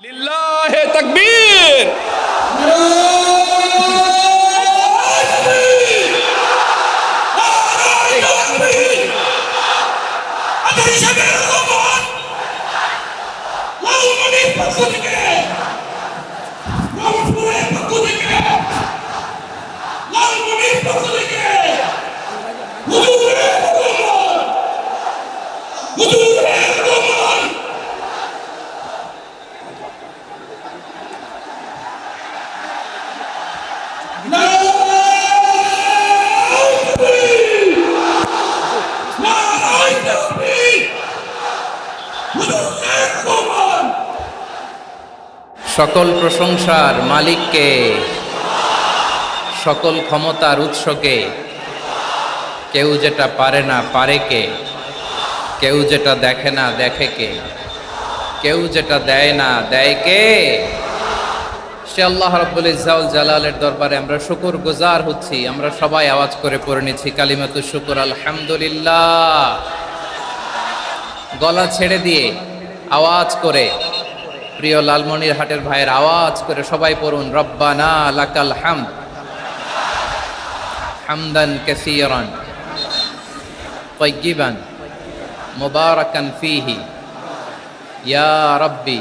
লিল্লাহে তাকবীর। সকল প্রশংসার মালিককে, সকল ক্ষমতার উৎসকে। কেউ যেটা পারে না পারে কে, কেউ যেটা দেখে না দেখে কে, কেউ যেটা দেয় না দেয় কে। সে আল্লাহ রাব্বুল ইজ্জা ওয়াল জালালের দরবারে আমরা শুকর গুজার হচ্ছি। আমরা সবাই আওয়াজ করে পড়ে নিচ্ছি কালিমাতুশ শুকর, আলহামদুলিল্লাহ। গলা ছেড়ে দিয়ে আওয়াজ করে, প্রিয় লালমনিরহাটের ভাইয়ের আওয়াজ করে সবাই পড়ুন, রব্বানা লাকাল হামদ হামদান কাসীরান তাইয়িবান মুবারাকান ফীহি ইয়া রাব্বি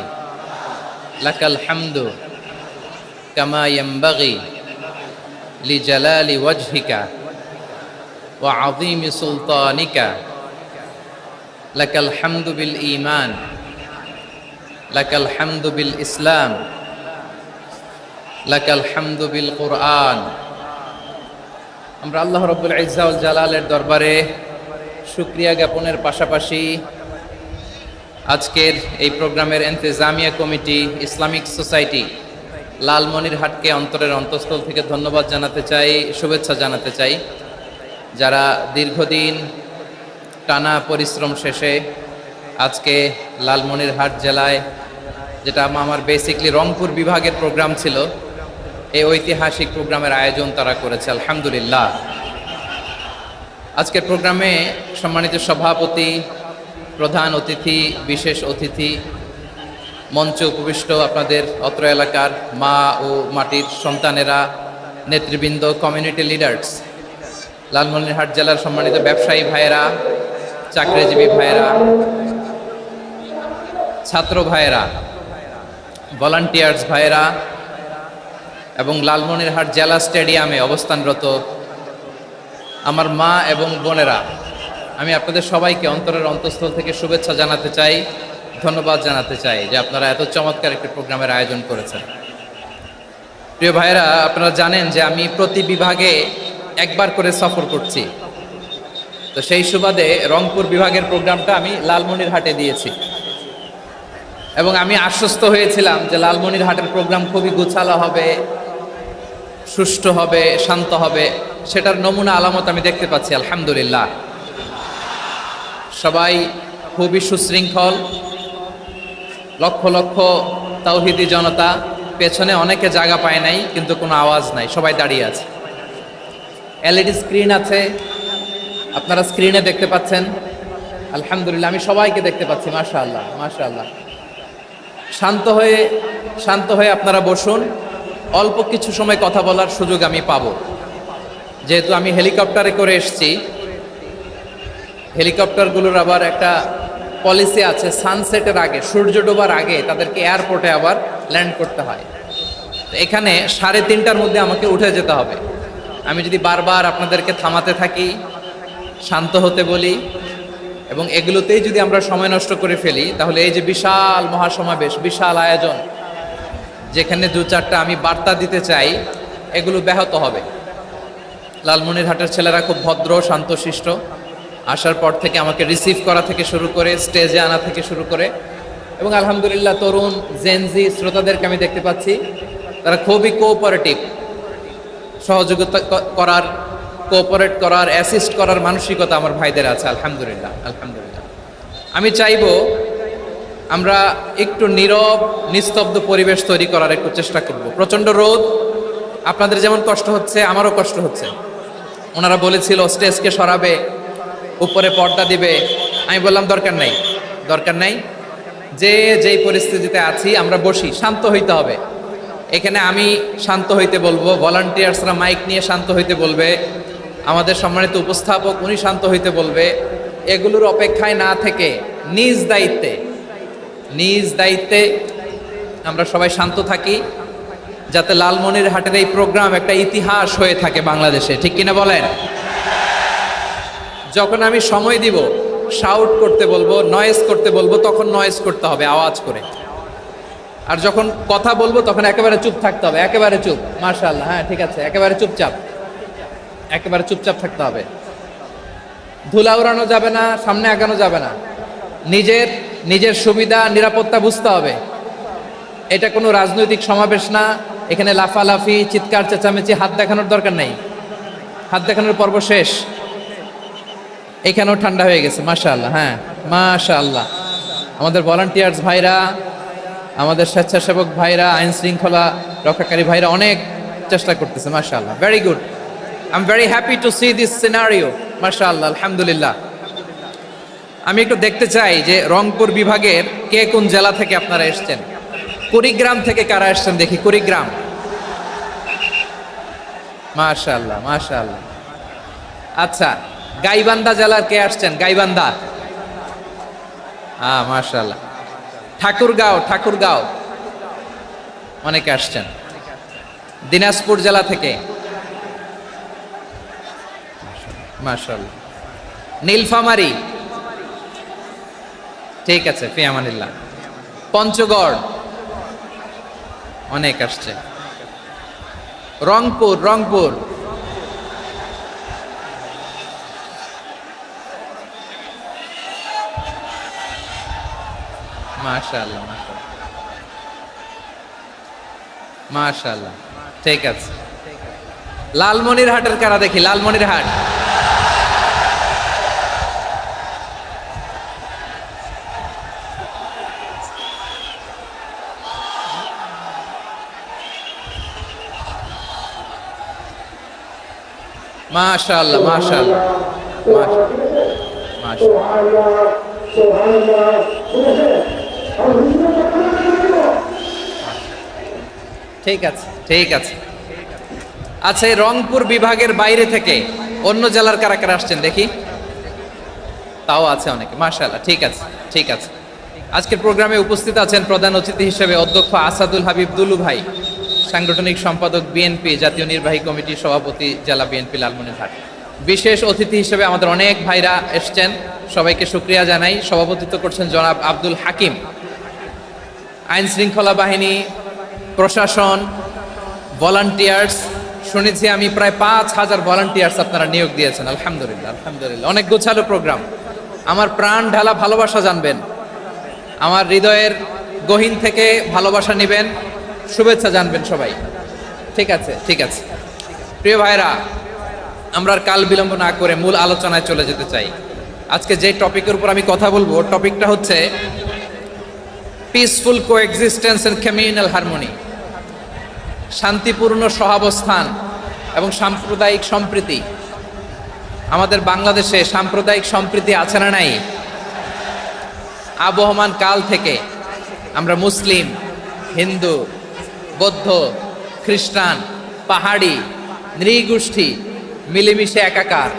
লাকাল হামদু কামা ইয়ানবাগি লিজালালি ওয়াজহিকা ওয়া আযীমি সুলতানিকা লাকাল হামদু বিল ঈমান লাকাল হামদু বিল ইসলাম লাকাল হামদু বিল কুরআন। আমরা আল্লাহ রাব্বুল ইজ্জা ওয়াল জালালের দরবারে শুকরিয়া জ্ঞাপনের পাশাপাশি আজকের এই প্রোগ্রামের ইন্তেজামিয়া কমিটি, ইসলামিক সোসাইটি লালমনিরহাটকে অন্তরের অন্তঃস্থল থেকে ধন্যবাদ জানাতে চাই, শুভেচ্ছা জানাতে চাই। যারা দীর্ঘদিন টানা পরিশ্রম শেষে আজকে লালমনিরহাট জেলায়, যেটা আমার বেসিকলি রংপুর বিভাগের প্রোগ্রাম ছিল, এই ঐতিহাসিক প্রোগ্রামের আয়োজন তারা করেছে, আলহামদুলিল্লাহ। আজকের প্রোগ্রামে সম্মানিত সভাপতি, প্রধান অতিথি, বিশেষ অতিথি, মঞ্চে উপবিষ্ট আপনাদের অত্র এলাকার মা ও মাটির সন্তানেরা, নেতৃবৃন্দ, কমিউনিটি লিডার্স, লালমনিরহাট জেলার সম্মানিত ব্যবসায়ী ভাইয়েরা, চাকরিজীবী ভাইয়েরা, ছাত্র ভাইয়েরা, ভলান্টিয়ার্স ভাইয়েরা এবং লালমনিরহাট জেলা স্টেডিয়ামে অবস্থানরত আমার মা এবং বোনেরা, আমি আপনাদের সবাইকে অন্তরের অন্তঃস্থল থেকে শুভেচ্ছা জানাতে চাই, ধন্যবাদ জানাতে চাই যে আপনারা এত চমৎকার একটি প্রোগ্রামের আয়োজন করেছেন। প্রিয় ভাইয়েরা, আপনারা জানেন যে আমি প্রতি বিভাগে একবার করে সফর করছি। তো সেই সুবাদে রংপুর বিভাগের প্রোগ্রামটা আমি লালমনিরহাটে দিয়েছি এবং আমি আশ্বস্ত হয়েছিলাম যে লালমনিরহাটের প্রোগ্রাম খুবই গোছালো হবে, সুষ্ঠু হবে, শান্ত হবে। সেটার নমুনা আলামত আমি দেখতে পাচ্ছি, আলহামদুলিল্লাহ। সবাই খুবই সুশৃঙ্খল, লক্ষ লক্ষ তাওহীদি জনতা, পেছনে অনেকে জায়গা পায় নাই কিন্তু কোনো আওয়াজ নাই, সবাই দাঁড়িয়ে আছে। এলইডি স্ক্রিন আছে, আপনারা স্ক্রিনে দেখতে পাচ্ছেন, আলহামদুলিল্লাহ। আমি সবাইকে দেখতে পাচ্ছি, মাশাআল্লাহ মাশাআল্লাহ। শান্ত হয়ে আপনারা বসুন। অল্প কিছু সময় কথা বলার সুযোগ আমি পাবো, যেহেতু আমি হেলিকপ্টারে করে এসেছি। হেলিকপ্টারগুলোর আবার একটা পলিসি আছে, সানসেটের আগে, সূর্য ডোবার আগে তাদেরকে এয়ারপোর্টে আবার ল্যান্ড করতে হয়। তো এখানে 3:30টার মধ্যে আমাকে উঠে যেতে হবে। আমি যদি বারবার আপনাদেরকে থামাতে থাকি, শান্ত হতে বলি এবং এগুলোতেই যদি আমরা সময় নষ্ট করে ফেলি, তাহলে এই যে বিশাল মহাসমাবেশ, বিশাল আয়োজন, যেখানে 2-4টা আমি বার্তা দিতে চাই, এগুলো ব্যাহত হবে। লালমনিরহাটের ছেলেরা খুব ভদ্র, শান্তশিষ্ট। আসার পর থেকে আমাকে রিসিভ করা থেকে শুরু করে, স্টেজে আনা থেকে শুরু করে, এবং আলহামদুলিল্লাহ তরুণ জেনজি শ্রোতাদেরকে আমি দেখতে পাচ্ছি, তারা খুবই কোঅপারেটিভ। সহযোগিতা করার, কোঅপারেট করার, অ্যাসিস্ট করার মানসিকতা আমার ভাইদের আছে, আলহামদুলিল্লাহ আলহামদুলিল্লাহ। আমি চাইবো আমরা একটু নীরব, নিস্তব্ধ পরিবেশ তৈরি করার একটু চেষ্টা করব। প্রচণ্ড রোদ, আপনাদের যেমন কষ্ট হচ্ছে আমারও কষ্ট হচ্ছে। ওনারা বলেছিল স্টেজকে সরাবে, উপরে পর্দা দিবে। আমি বললাম দরকার নাই, যে যেই পরিস্থিতিতে আছি আমরা বসি, শান্ত হইতে হবে। এখানে আমি শান্ত হইতে বলবো, ভলান্টিয়ার্সরা মাইক নিয়ে শান্ত হইতে বলবে, আমাদের সম্মানিত উপস্থাপক উনি শান্ত হইতে বলবে। এগুলোর অপেক্ষায় না থেকে নিজ দায়িত্বে আমরা সবাই শান্ত থাকি, যাতে লালমনিরহাটের এই প্রোগ্রাম একটা ইতিহাস হয়ে থাকে বাংলাদেশে, ঠিক কিনা বলেন? যখন আমি সময় দিব, শাউট করতে বলবো, নয়েজ করতে বলবো, তখন নয়েজ করতে হবে আওয়াজ করে। আর যখন কথা বলবো তখন একেবারে চুপ থাকতে হবে, একেবারে চুপ। মাশাআল্লাহ, হ্যাঁ ঠিক আছে, একেবারে চুপচাপ থাকতে হবে। ধুলা উড়ানো যাবে না, সামনে আগানো যাবে না। নিজের সুবিধা নিরাপত্তা বুঝতে হবে। এটা কোনো রাজনৈতিক সমাবেশ না, এখানে লাফালাফি, চিৎকার চেঁচামেচি, হাত দেখানোর দরকার নেই। হাত দেখানোর পর্ব শেষ। এখানেও ঠান্ডা হয়ে গেছে, মাশাআল্লাহ। হ্যাঁ মাশাআল্লাহ, আমাদের ভলান্টিয়ার্স ভাইরা, আমাদের স্বেচ্ছাসেবক ভাইরা, আইন শৃঙ্খলা রক্ষাকারী ভাইরা অনেক চেষ্টা করতেছে, মাশাআল্লাহ, very good. I am very happy to C this scenario, মাশাআল্লাহ, আলহামদুলিল্লাহ। আমি একটু দেখতে চাই যে রংপুর বিভাগের কে কোন জেলা থেকে আপনারা এসেছেন। কুড়িগ্রাম থেকে কারা এসেছেন দেখি, কুড়িগ্রাম। মাশাআল্লাহ মাশাআল্লাহ। আচ্ছা, গাইবান্ধা জেলার কে আসছেন? গাইবান্ধা, মাশাআল্লাহ। ঠাকুরগাঁও অনেকে আসছেন। দিনাজপুর জেলা থেকে, মাশাআল্লাহ। নীলফামারী, ঠিক আছে, ফি আমানিল্লাহ। পঞ্চগড় অনেক আসছে। রংপুর মাশাআল্লাহ মাশাআল্লাহ, ঠিক আছে। লালমনিরহাটের কারা দেখি, লালমনিরহাট। মাশাআল্লাহ মাশাআল্লাহ মাশাআল্লাহ। ঠিক আছে। আচ্ছা, এই রংপুর বিভাগের বাইরে থেকে অন্য জেলার কারা কারা আসছেন দেখি। তাও আছে অনেকে, মাশাআল্লাহ, ঠিক আছে। আজকের প্রোগ্রামে উপস্থিত আছেন প্রধান অতিথি হিসেবে অধ্যক্ষ আসাদুল হাবিব দুলু ভাই, সাংগঠনিক সম্পাদক বিএনপি, জাতীয় নির্বাহী কমিটির সভাপতি, জেলা বিএনপি লালমনিরহাট। বিশেষ অতিথি হিসেবে আমাদের অনেক ভাইরা এসছেন, সবাইকে শুকরিয়া জানাই। সভাপতিত্ব করছেন জনাব আব্দুল হাকিম। আইন শৃঙ্খলা বাহিনী, প্রশাসন, ভলান্টিয়ার্স, শুনেছি আমি প্রায় 5,000 ভলান্টিয়ার্স আপনারা নিয়োগ দিয়েছেন, আলহামদুলিল্লাহ। অনেক গোছালো প্রোগ্রাম। আমার প্রাণ ঢালা ভালোবাসা জানবেন, আমার হৃদয়ের গহীন থেকে ভালোবাসা নেবেন, শুভেচ্ছা জানবেন সবাই, ঠিক আছে। প্রিয় ভাইরা, আমরা আর কাল বিলম্ব না করে মূল আলোচনায় চলে যেতে চাই। আজকে যে টপিকের উপর আমি কথা বলবো, টপিকটা হচ্ছে peaceful coexistence and communal harmony, শান্তিপূর্ণ সহাবস্থান এবং সাম্প্রদায়িক সম্প্রীতি। আমাদের বাংলাদেশে সাম্প্রদায়িক সম্প্রীতি আছে না নাই? আবহমান কাল থেকে আমরা মুসলিম, হিন্দু, বৌদ্ধ, খ্রিস্টান, পাহাড়ি, নৃগোষ্ঠী মিলেমিশে একাকার,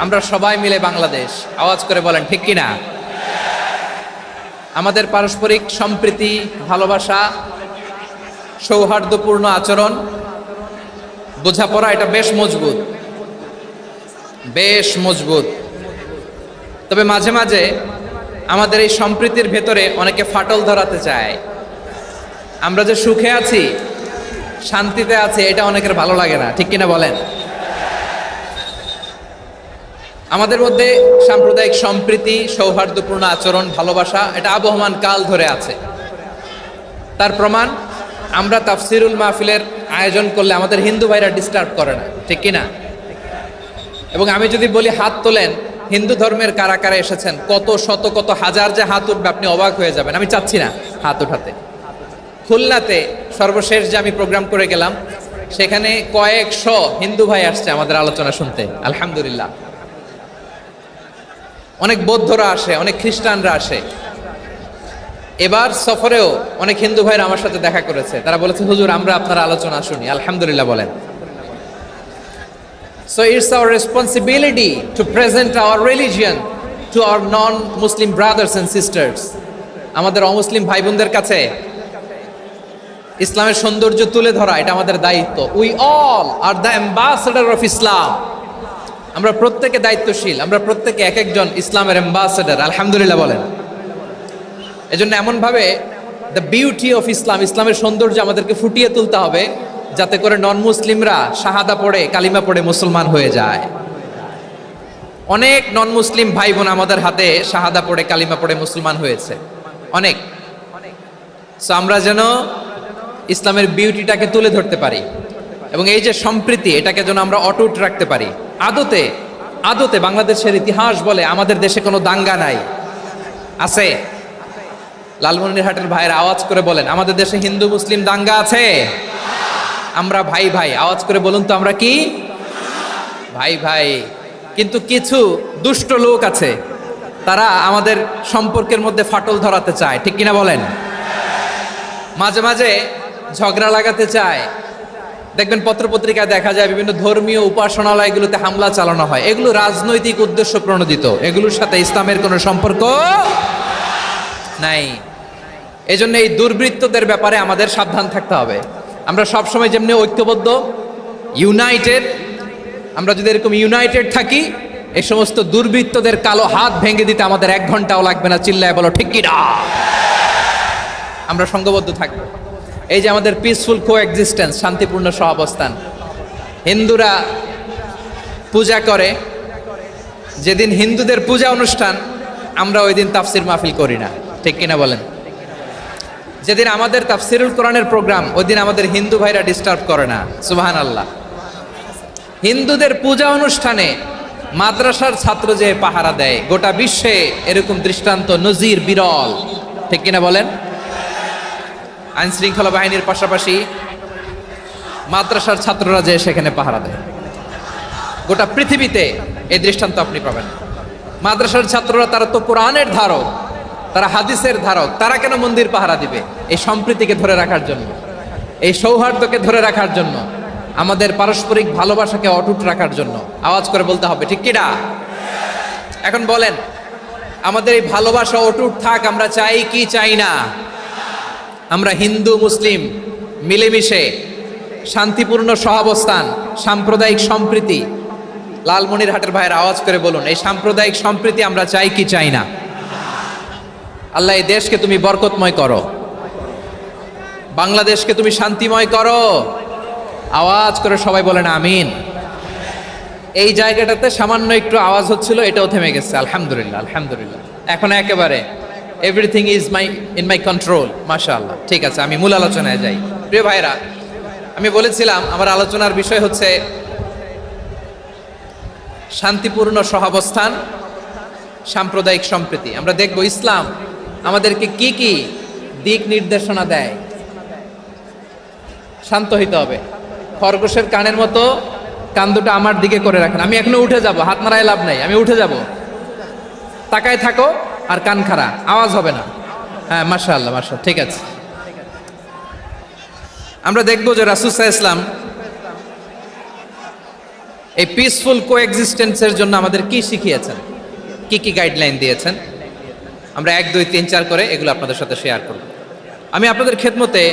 আমরা সবাই মিলে বাংলাদেশ। আওয়াজ করে বলেন ঠিক কিনা? আমাদের পারস্পরিক সম্প্রীতি, ভালোবাসা, সৌহার্দ্যপূর্ণ আচরণ, বোঝাপড়া, এটা বেশ মজবুত। তবে মাঝে মাঝে আমাদের এই সম্প্রীতির ভেতরে অনেকে ফাটল ধরাতে চায়। আমরা যে সুখে আছি, শান্তিতে আছি, এটা অনেকের ভালো লাগে না, ঠিক কিনা বলেন? আমাদের মধ্যে সাম্প্রদায়িক সম্প্রীতি, সৌহার্দ্যপূর্ণ আচরণ, ভালোবাসা, এটা আবহমান কাল ধরে আছে। তার প্রমাণ, আমরা তাফসিরুল মাহফিলের আয়োজন করলে আমাদের হিন্দু ভাইরা ডিস্টার্ব করে না, ঠিক কিনা? এবং আমি যদি বলি হাত তোলেন, হিন্দু ধর্মের কারা কারা এসেছেন, কত শত কত হাজার যে হাত উঠবে, আপনি অবাক হয়ে যাবেন। আমি চাচ্ছি না হাত উঠাতে। খুলনাতে সর্বশেষ যে আমি প্রোগ্রাম করে গেলাম, সেখানে কয়েকশো হিন্দু ভাই আসছে আমাদের আলোচনা শুনতে, আলহামদুলিল্লাহ। অনেক বৌদ্ধরা আসে, অনেক খ্রিস্টানরা আসে। এবার সফরেও অনেক হিন্দু ভাইরা আমার সাথে দেখা করেছে, তারা বলেছে হুজুর আমরা আপনার আলোচনা শুনি, আলহামদুলিল্লাহ বলেন। So it's our responsibility to present our religion to our non-Muslim brothers and sisters. আমাদের অমুসলিম ভাই বোনদের কাছে ইসলামের সৌন্দর্য তুলে ধরা এটা আমাদের দায়িত্ব। We all are the ambassador of Islam. আমরা প্রত্যেকে দায়িত্বশীল, আমরা প্রত্যেকে এক একজন ইসলামের অ্যাম্বাসেডর, আলহামদুলিল্লাহ বলেন। এজন্য এমনভাবে দ্য বিউটি অফ ইসলাম, ইসলামের সৌন্দর্য আমাদেরকে ফুটিয়ে তুলতে হবে যাতে করে নন মুসলিমরা শাহাদা পড়ে কালিমা পড়ে মুসলমান হয়ে যায়। অনেক নন মুসলিম ভাই বোন আমাদের হাতে শাহাদা পড়ে কালিমা পড়ে মুসলমান হয়েছে অনেক। সো আমরা যেন ইসলামের বিউটিটাকে তুলে ধরতে পারি এবং এই যে সম্প্রীতি এটাকে যেন আমরা অটুট রাখতে পারি। আদতে আদতে বাংলাদেশের ইতিহাস বলে আমাদের দেশে কোনো দাঙ্গা নাই, আছে? লালমনিরহাটের ভাইয়ের আওয়াজ করে বলেন আমাদের দেশে হিন্দু মুসলিম দাঙ্গা আছে? আমরা ভাই ভাই, আওয়াজ করে বলুন তো আমরা কি ভাই ভাই। কিন্তু কিছু দুষ্ট লোক আছে, তারা আমাদের সম্পর্কের মধ্যে ফাটল ধরাতে চায়, ঠিক কিনা বলেন? মাঝে মাঝে ঝগড়া লাগাতে চায়। দেখবেন পত্রপত্রিকায় দেখা যায় বিভিন্ন ধর্মীয় উপাসনালয়গুলোতে হামলা চালানো হয়, এগুলো রাজনৈতিক উদ্দেশ্য প্রণোদিত, এগুলোর সাথে ইসলামের কোনো সম্পর্ক নাই। এজন্য এই দুর্বৃত্তদের ব্যাপারে আমাদের সাবধান থাকতে হবে। আমরা সবসময় যেমনি ঐক্যবদ্ধ, ইউনাইটেড, আমরা যদি এরকম ইউনাইটেড থাকি এই সমস্ত দুর্বৃত্তদের কালো হাত ভেঙে দিতে আমাদের 1 ঘন্টাও লাগবে না। চিল্লায় বলো ঠিক কিনা? আমরা সংঘবদ্ধ থাকবো। এই যে আমাদের পিসফুল কোএক্সিস্টেন্স, শান্তিপূর্ণ সহাবস্থান, হিন্দুরা পূজা করে, যেদিন হিন্দুদের পূজা অনুষ্ঠান আমরা ওই দিন তাফসির মাহফিল করি না, ঠিক কিনা বলেন? যেদিন আমাদের তাফসিরুল কোরআনের প্রোগ্রাম ওই দিন আমাদের হিন্দু ভাইরা ডিস্টার্ব করে না, সুবহানাল্লাহ। হিন্দুদের পূজা অনুষ্ঠানে মাদ্রাসার ছাত্র যে পাহারা দেয়, গোটা বিশ্বে এরকম দৃষ্টান্ত নজির বিরল, ঠিক কিনা বলেন? আইন শৃঙ্খলা বাহিনীর পাশাপাশি মাদ্রাসার ছাত্ররা যে সেখানে পাহারা দেয়, গোটা পৃথিবীতে এই দৃষ্টান্ত আপনি পাবেন। মাদ্রাসার ছাত্ররা তারা তো কোরআনের ধারক, তারা হাদিসের ধারক, তারা কেন মন্দির পাহারা দিবে? এই সম্প্রীতিকে ধরে রাখার জন্য, এই সৌহার্দ্যকে ধরে রাখার জন্য, আমাদের পারস্পরিক ভালোবাসাকে অটুট রাখার জন্য। আওয়াজ করে বলতে হবে ঠিক কিনা? এখন বলেন আমাদের এই ভালোবাসা অটুট থাক আমরা চাই কি চাই না? আমরা হিন্দু মুসলিম মিলেমিশে শান্তিপূর্ণ সহাবস্থান, সাম্প্রদায়িক সম্প্রীতি, লালমনিরহাটের ভাইয়ের আওয়াজ করে বলুন এই সাম্প্রদায়িক সম্প্রীতি আমরা চাই কি চাই না? আল্লাহ এই দেশকে তুমি বরকতময় করো, বাংলাদেশকে তুমি শান্তিময় করো। আওয়াজ করে সবাই বলেন আমিন। এই জায়গাটাতে সামান্য একটু আওয়াজ হচ্ছিল, এটাও থেমে গেছে, আলহামদুলিল্লাহ আলহামদুলিল্লাহ। এখন একেবারে everything is in my control, মাশাআল্লাহ। ঠিক আছে, আমি মূল আলোচনায় যাই। প্রিয় ভাইরা, আমি বলেছিলাম আমার আলোচনার বিষয় হচ্ছে শান্তিপূর্ণ সহাবস্থান, সাম্প্রদায়িক সম্প্রীতি। আমরা দেখব ইসলাম আমাদেরকে কি কি দিক নির্দেশনা দেয়। শান্ত হইতে হবে, খরগোশের কানের মতো কান দুটো আমার দিকে করে রাখেন। আমি এখনো উঠে যাব, হাত নাড়ায় লাভ নাই, আমি উঠে যাব। তাকায় থাকো আর কান খাড়া, আওয়াজ হবে না। হ্যাঁ, মাশাআল্লাহ মাশাআল্লাহ, ঠিক আছে। আমরা দেখব যে রাসূল সাল্লাল্লাহু আলাইহি ওয়াসাল্লাম এই পিসফুল কোএক্সিস্টেন্সের জন্য আমাদের কি শিখিয়েছেন, কি কি গাইডলাইন দিয়েছেন। আমরা 1 2 3 4 করে এগুলো আপনাদের সাথে শেয়ার করব। আমি আপনাদের খেদমতে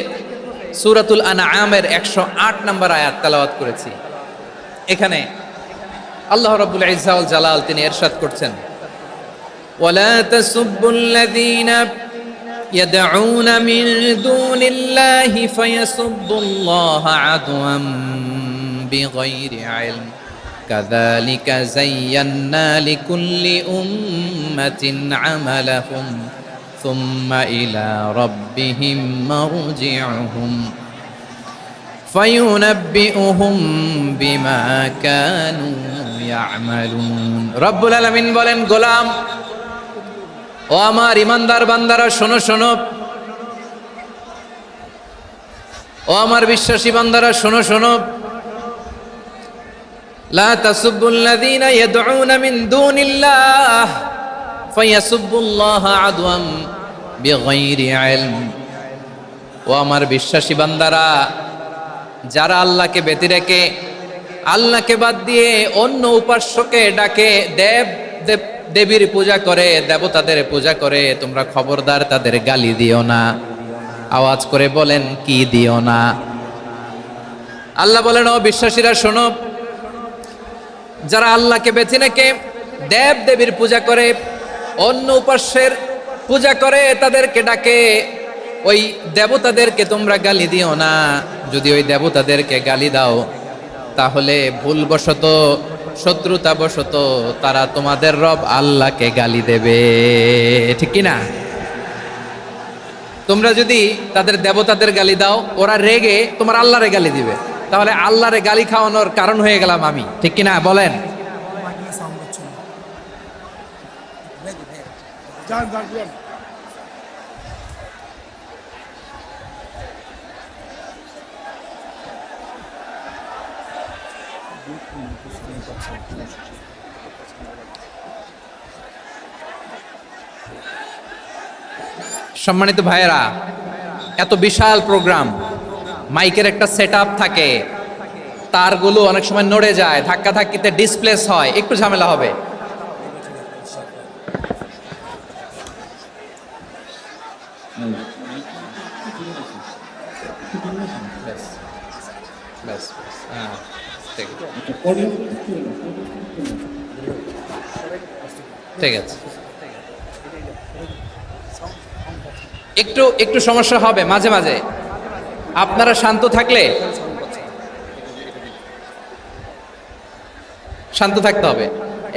সূরাতুল আনআমের 108 নম্বর আয়াত তেলাওয়াত করেছি। এখানে আল্লাহ রাব্বুল ইজ্জা ওয়াল জালাল তিনি ইরশাদ করছেন, ওয়ালা তাসুব্বুল্লাযীনা ইয়াদউনা মিন দুনিল্লাহি ফায়াসুব্বুল্লাহা আদওয়াম বিগাইরি ইলম কাযালিকা যায়্যান্না লিকুল্লি উম্মাতিন আমালাহুম সুম্মা ইলা রাব্বিহিম মারজিউহুম ফায়ুনাব্বিউহুম বিমা কানু ইয়ামালুন। রব্বুল আলামিন বলেন, গোলাম ও আমার ইমানদার বান্দারা শোনো শোনো, ও আমার বিশ্বাসী বান্দারা শোনো শোনো, লা তাসুব্বুল্লাযীনা ইয়াদউনা মিন দুনিল্লাহ ফায়াসুব্বুল্লাহা আদওয়াম বিগাইরি ইলম। ও আমার বিশ্বাসী বান্দারা, যারা আল্লাহকে ব্যতি রেখে, আল্লাহকে বাদ দিয়ে অন্য উপাস্যকে ডাকে, দেবীর পূজা করে, দেবতাদের পূজা করে, তোমরা খবরদার তাদের গালি দিও না। আওয়াজ করে বলেন, কি দিও না? আল্লাহ বলেন, ও বিশ্বাসীরা শোনো, যারা আল্লাহকে বেছে রেখে দেব দেবীর পূজা করে, অন্য উপাস্যের পূজা করে, তাদেরকে ডাকে, ওই দেবতাদেরকে তোমরা গালি দিও না। যদি ওই দেবতাদেরকে গালি দাও, তাহলে ভুলবশত, শত্রুতাবশত তারা তোমাদের রব আল্লাহকে গালি দেবে। ঠিক কি না? তোমরা যদি তাদের দেবতাদের গালি দাও, ওরা রেগে তোমার আল্লাহরে গালি দিবে, তাহলে আল্লাহরে গালি খাওয়ানোর কারণ হয়ে গেলাম আমি। ঠিক কি না বলেন? সম্মানিত ভাইয়েরা, এত বিশাল প্রোগ্রাম, মাইকের একটা সেটআপ থাকে, তারগুলো অনেক সময় নড়ে যায়, ধাক্কা ধাক্কিতে ডিসপ্লেস হয়, একটু ঝামেলা হবে। ঠিক আছে, একটু একটু সমস্যা হবে মাঝে মাঝে। আপনারা শান্ত থাকলে, শান্ত থাকতে হবে।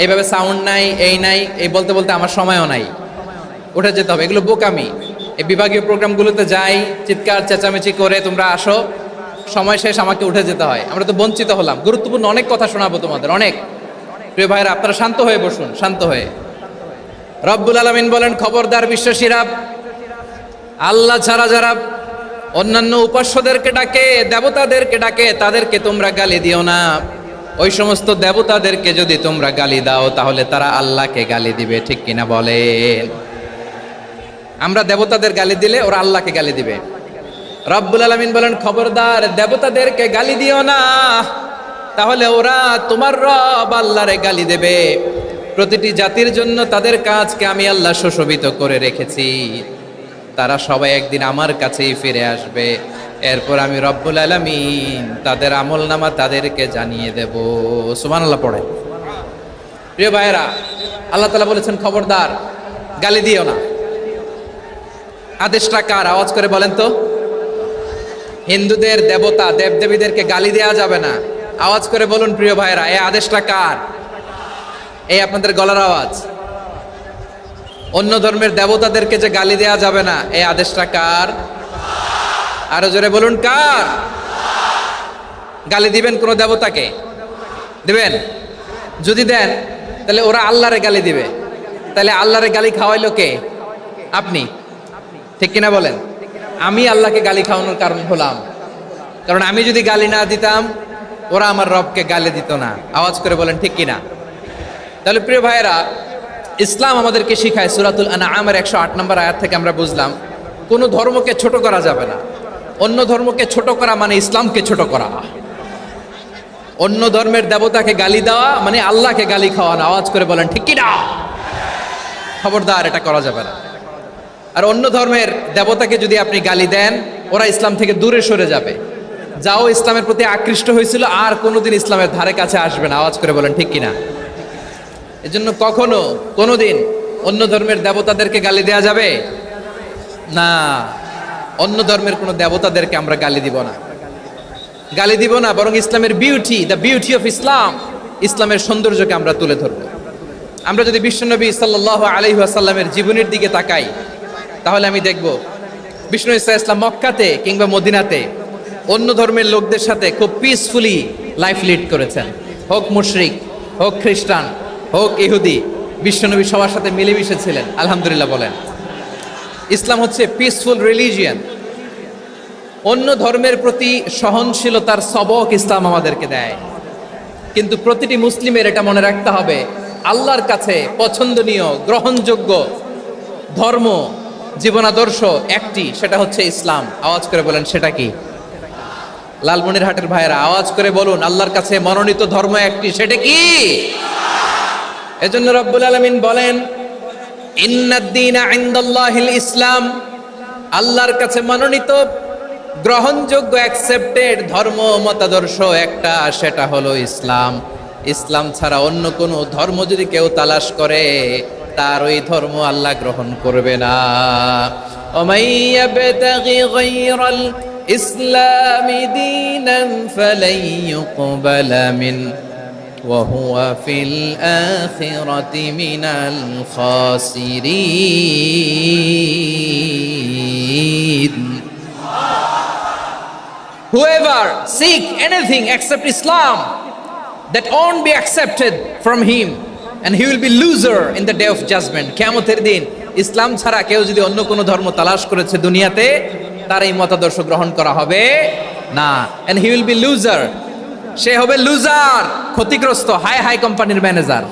এইভাবে সাউন্ড নাই, এই নাই, এই বলতে বলতে আমার সময়ও নাই, উঠে যেতে হবে। এগুলো বোকামি। এই বিভাগীয় প্রোগ্রামগুলোতে যাই, চিৎকার চেঁচামেচি করে তোমরা আসো, সময় শেষ, আমাকে উঠে যেতে হয়। আমরা তো বঞ্চিত হলাম। গুরুত্বপূর্ণ অনেক কথা শোনাবো তোমাদের, অনেক। প্রিয় ভাইরা, আপনারা শান্ত হয়ে বসুন, শান্ত হয়ে। রব্বুল আলামিন বলেন, খবরদার বিশ্বাসীরা, আল্লাহ ছাড়া যারা অন্যান্য উপাস্যদেরকে ডাকে, দেবতাদেরকে ডাকে, তাদেরকে তোমরা গালি দিও না। ওই সমস্ত দেবতাদেরকে যদি তোমরা গালি দাও, তাহলে তারা আল্লাহকে গালি দিবে। ঠিক কিনা বলেন? আমরা দেবতাদের গালি দিলে ওরা আল্লাহকে গালি দিবে। রব্বুল আলামিন বলেন, খবরদার দেবতাদেরকে গালি দিও না, তাহলে ওরা তোমার রব আল্লাহরে গালি দেবে। প্রতিটি জাতির জন্য তাদের কাজকে আমি আল্লাহ সুশোভিত করে রেখেছি। তারা সবাই একদিন আমার কাছেই ফিরে আসবে। এরপর আমি রব্বুল আলামিন তাদের আমলনামা তাদেরকে জানিয়ে দেব। সুবহানাল্লাহ পড়ে। প্রিয় ভাইয়েরা, আল্লাহ তাআলা বলেছেন, খবরদার গালি দিও না। আদেশটা কার? আওয়াজ করে বলেন তো। হিন্দুদের দেবতা দেবদেবীদেরকে গালি দেওয়া যাবে না। আওয়াজ করে বলুন প্রিয় ভাইয়েরা, এই আদেশটা কার? এই আপনাদের গলার আওয়াজ। অন্য ধর্মের দেবতাদেরকে যে গালি দেওয়া যাবে না, এই আদেশটা কার? আরো জোরে বলুন, কার? গালি দিবেন কোন দেবতাকে? দিবেন? যদি দেন, তাহলে ওরা আল্লাহরে গালি দিবে। তাহলে আল্লাহরে গালি খাওয়াইলো কে? আপনি। ঠিক কিনা বলেন? আমি আল্লাহকে গালি খাওয়ানোর কারণ হলাম। কারণ আমি যদি গালি না দিতাম, ওরা আমার রবকে গালি দিত না। আওয়াজ করে বলেন ঠিক কিনা? তাহলে প্রিয় ভাইয়েরা, ইসলাম আমাদেরকে শিখায়, সূরাতুল আনআমের 108 নম্বর আয়াত থেকে আমরা বুঝলাম, কোনো ধর্মকে ছোট করা যাবে না। অন্য ধর্মকে ছোট করা মানে ইসলামকে ছোট করা। অন্য ধর্মের দেবতাকে গালি দেওয়া মানে আল্লাহকে গালি খাওয়ানো। আওয়াজ করে বলেন ঠিক কিনা? খবরদার, এটা করা যাবে না। আর অন্য ধর্মের দেবতাকে যদি আপনি গালি দেন, ওরা ইসলাম থেকে দূরে সরে যাবে। যাও ইসলামের প্রতি আকৃষ্ট হয়েছিল, আর কোনোদিন ইসলামের ধারে কাছে আসবে না। আওয়াজ করে বলেন ঠিক কিনা? এজন্য কখনো কোনোদিন অন্য ধর্মের দেবতাদেরকে গালি দেওয়া যাবে না। অন্য ধর্মের কোনো দেবতাদেরকে আমরা গালি দিব না, গালি দিব না। বরং ইসলামের beauty, the beauty of Islam, ইসলামের সৌন্দর্যকে আমরা তুলে ধরব। আমরা যদি বিশ্বনবী সাল্লাল্লাহু আলাইহি ওয়াসাল্লামের জীবনের দিকে তাকাই, তাহলে আমি দেখব বিষ্ণু ইসলাম মক্কাতে কিংবা মদিনাতে অন্য ধর্মের লোকদের সাথে খুব পিসফুলি লাইফ লিড করেছেন। হোক মুশরিক, হোক খ্রিস্টান, হোক ইহুদি, বিশ্বনবী সবার সাথে মিলেমিশে ছিলেন। আলহামদুলিল্লাহ বলেন। ইসলাম হচ্ছে পিসফুল রিলিজিয়ান। অন্য ধর্মের প্রতি সহনশীলতার সবক ইসলাম আমাদেরকে দেয়। কিন্তু প্রতিটি মুসলিমের এটা মনে রাখতে হবে, আল্লাহর কাছে পছন্দনীয়, গ্রহণযোগ্য ধর্ম জীবনাদর্শ একটি, সেটা হচ্ছে ইসলাম। আওয়াজ করে বলেন সেটা কি? লালমনিরহাটের ভাইয়েরা আওয়াজ করে বলুন, আল্লাহর কাছে মনোনীত ধর্ম একটি, সেটা কি? এজন্য রব্বুল আলামিন বলেন, ইন্নাদ-দীনা ইনদাল্লাহিল ইসলাম, আল্লাহর কাছে মনোনীত গ্রহণযোগ্য অ্যাকসেপ্টেড ধর্ম মতাদর্শ একটা, সেটা হলো ইসলাম। ইসলাম ছাড়া অন্য কোনো ধর্ম যদি কেউ তালাশ করে, তার ওই ধর্ম আল্লাহ গ্রহণ করবে না। ওমাই ইয়াবতাগি গায়রাল ইসলামি দীনান ফালাই ইউকবালা মিন ওয়া হুয়া ফিল আখিরাতি মিনাল খাসিরিন। Whoever seek anything except Islam, that won't be accepted from him, and he will be loser in the day of judgment. কিয়ামতের দিন ইসলাম ছাড়া কেউ যদি অন্য কোনো ধর্ম তালাশ করেছে দুনিয়াতে, তার এই মতাদর্শ গ্রহণ করা হবে না, and he will be loser, সে হবে লুজার, ক্ষতিগ্রস্ত। হাই হাই কোম্পানির ম্যানেজার,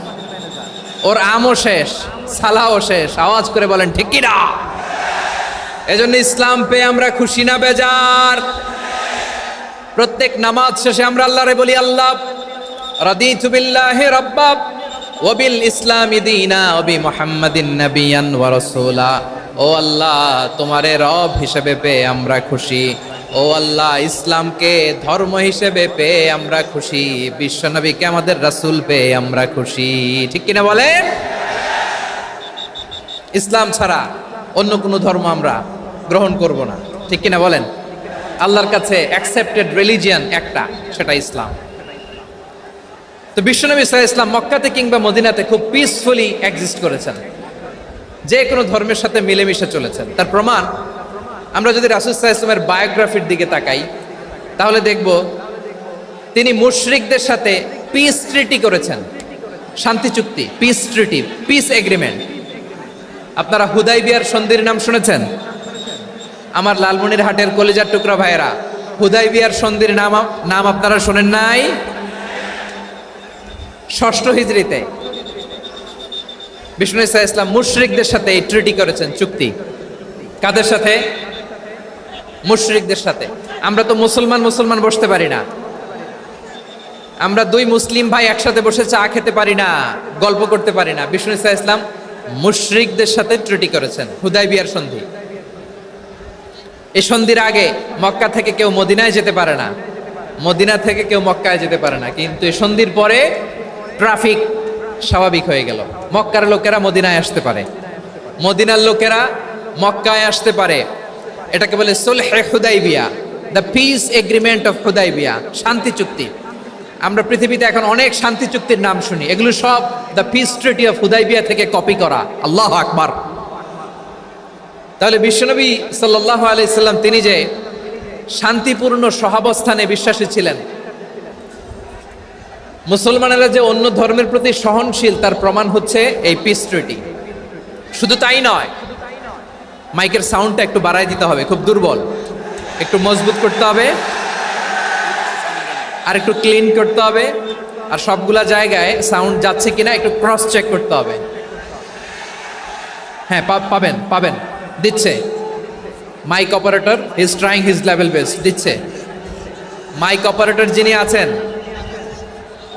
ওর আমও শেষ, সালাও শেষ। আওয়াজ করে বলেন ঠিক কি না? এজন্য ইসলাম পেয়ে আমরা খুশি না বেজার? প্রত্যেক নামাজ শেষে আমরা আল্লাহরে বলি, আল্লাহ রাদিতু বিল্লাহি রাব্বা ওয়া বিল ইসলামি দীনা ওয়া বি মুহাম্মাদিন নাবিয়ান ওয়া রাসূলা। ও আল্লাহ, তোমারে রব হিসেবে পেয়ে আমরা খুশি। ও আল্লাহ, ইসলামকে ধর্ম হিসেবে পেয়ে আমরা খুশি। বিশ্বনবীকে আমাদের রাসূল পেয়ে আমরা খুশি। ঠিক কিনা বলেন? ইসলাম ছাড়া অন্য কোনো ধর্ম আমরা গ্রহণ করব না। ঠিক কিনা বলেন? আল্লাহর কাছে অ্যাকসেপ্টেড রিলিজিয়ান একটা, সেটা ইসলাম। তো বিশ্বনবী সাল্লাল্লাহু আলাইহি ওয়াসাল্লাম মক্কাতে কিংবা মদিনাতে খুব পিসফুলি এক্সিস্ট করেছেন, যে কোনো ধর্মের সাথে মিলেমিশে চলেছেন। তার প্রমাণ আমরা যদি রাসূল সাল্লাল্লাহু আলাইহি ওয়াসাল্লামের বায়োগ্রাফির দিকে তাকাই, তাহলে দেখব তিনি মুশরিকদের সাথে পিস ট্রিটি করেছেন, শান্তি চুক্তি, পিস ট্রিটি, পিস এগ্রিমেন্ট। আপনারা হুদাইবিয়ার সন্ধির নাম শুনেছেন? আমার লালমনিরহাটের কলিজার টুকরা ভাইয়েরা, হুদাইবিয়ার সন্ধির নাম আপনারা শোনেন নাই? ষষ্ঠ হিজরিতে বিষ্ণু ঈসা ইসলাম মুশরিকদের সাথে এই ট্রিটি করেছেন, চুক্তি। কাদের সাথে? মুশরিকদের সাথে। আমরা তো মুসলমান বসতে পারি না, আমরা দুই মুসলিম ভাই একসাথে বসে চা খেতে পারি না, গল্প করতে পারি না। বিষ্ণু ঈসা ইসলাম মুশরিকদের সাথে ট্রিটি করেছেন, হুদাইবিয়ার সন্ধি। এই সন্ধির আগে মক্কা থেকে কেউ মদিনায় যেতে পারে না, মদিনা থেকে কেউ মক্কায় যেতে পারে না। কিন্তু এই সন্ধির পরে ট্রাফিক স্বাভাবিক হয়ে গেল। মক্কার লোকেরা মদিনায় আসতে পারে, মদিনার লোকেরা মক্কায় আসতে পারে। এটাকে বলে সুলহে হুদাইবিয়া, the peace agreement of Hudaibiya, শান্তি চুক্তি। আমরা পৃথিবীতে এখন অনেক শান্তি চুক্তির নাম শুনি, এগুলো সব the piece treaty of Hudaibiya থেকে কপি করা। আল্লাহু আকবার। তাহলে বিশ্বনবী সাল্লাল্লাহু আলাইহি সাল্লাম তিনি যে শান্তিপূর্ণ সহাবস্থানে বিশ্বাসী ছিলেন, মুসলমানেরা যে অন্য ধর্মের প্রতি সহনশীল, তার প্রমাণ হচ্ছে এই পিস ট্রিটি। শুধু তাই নয়, মাইকের সাউন্ডটা একটু বাড়াই দিতে হবে, খুব দুর্বল, একটু মজবুত করতে হবে, আর একটু ক্লিন করতে হবে, আর সবগুলা জায়গায় সাউন্ড যাচ্ছে কিনা একটু ক্রস চেক করতে হবে। হ্যাঁ, পাবেন দিচ্ছে mike operator, is trying his level best, দিচ্ছে। মাইক অপারেটর যিনি আছেন,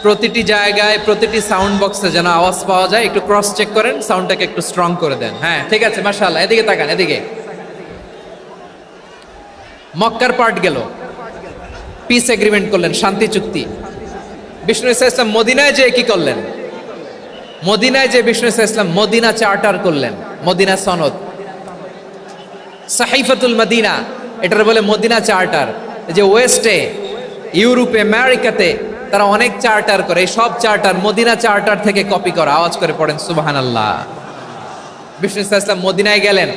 প্রতিটি জায়গায় প্রতিটি সাউন্ড বক্সে যেন আওয়াজ পাওয়া যায়, একটু ক্রস চেক করেন, সাউন্ডটাকে একটু স্ট্রং করে দেন। হ্যাঁ, ঠিক আছে, মাশাআল্লাহ। এদিকে তাকান, এদিকে। মক্কার পার্ট গেল, পিস এগ্রিমেন্ট করলেন, শান্তি চুক্তি। বিষ্ণু ঈসা ইসলাম মদিনায় যে কি করলেন? মদিনায় যে বিষ্ণু ঈসা ইসলাম মদিনা চার্টার করলেন, মদিনা সনদ, সাহিফাতুল মদিনা, এটার বলে মদিনা চার্টার। যে ওয়েস্টে, ইউরোপে, আমেরিকাতে তারা অনেক চার্টার করে, এই সব চার্টার মদিনা চার্টার থেকে কপি করা। আওয়াজ করে পড়েন সুবহানাল্লাহ। বিষ্ণু ঈসা ইসলাম মদিনায় গেলেন,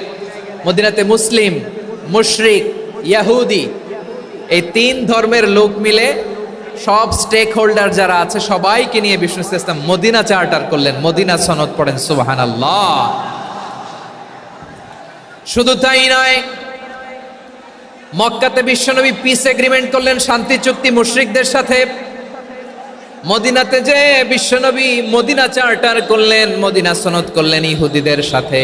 মদিনাতে মুসলিম, মুশরিক, ইয়াহুদি, এই তিন ধর্মের লোক মিলে সব স্টেক হোল্ডার যারা আছে সবাইকে নিয়ে বিষ্ণু ঈসা ইসলাম মদিনা চার্টার করলেন, মদিনা সনদ। পড়েন সুবহানাল্লাহ। শুধু তাই নয়, মক্কাতে বিশ্বনবী পিস এগ্রিমেন্ট করলেন, শান্তি চুক্তি মুশরিকদের সাথে। মদিনাতে যে বিশ্বনবী মদিনা চার্টার করলেন, মদিনা সনদ করলেন ইহুদিদের সাথে।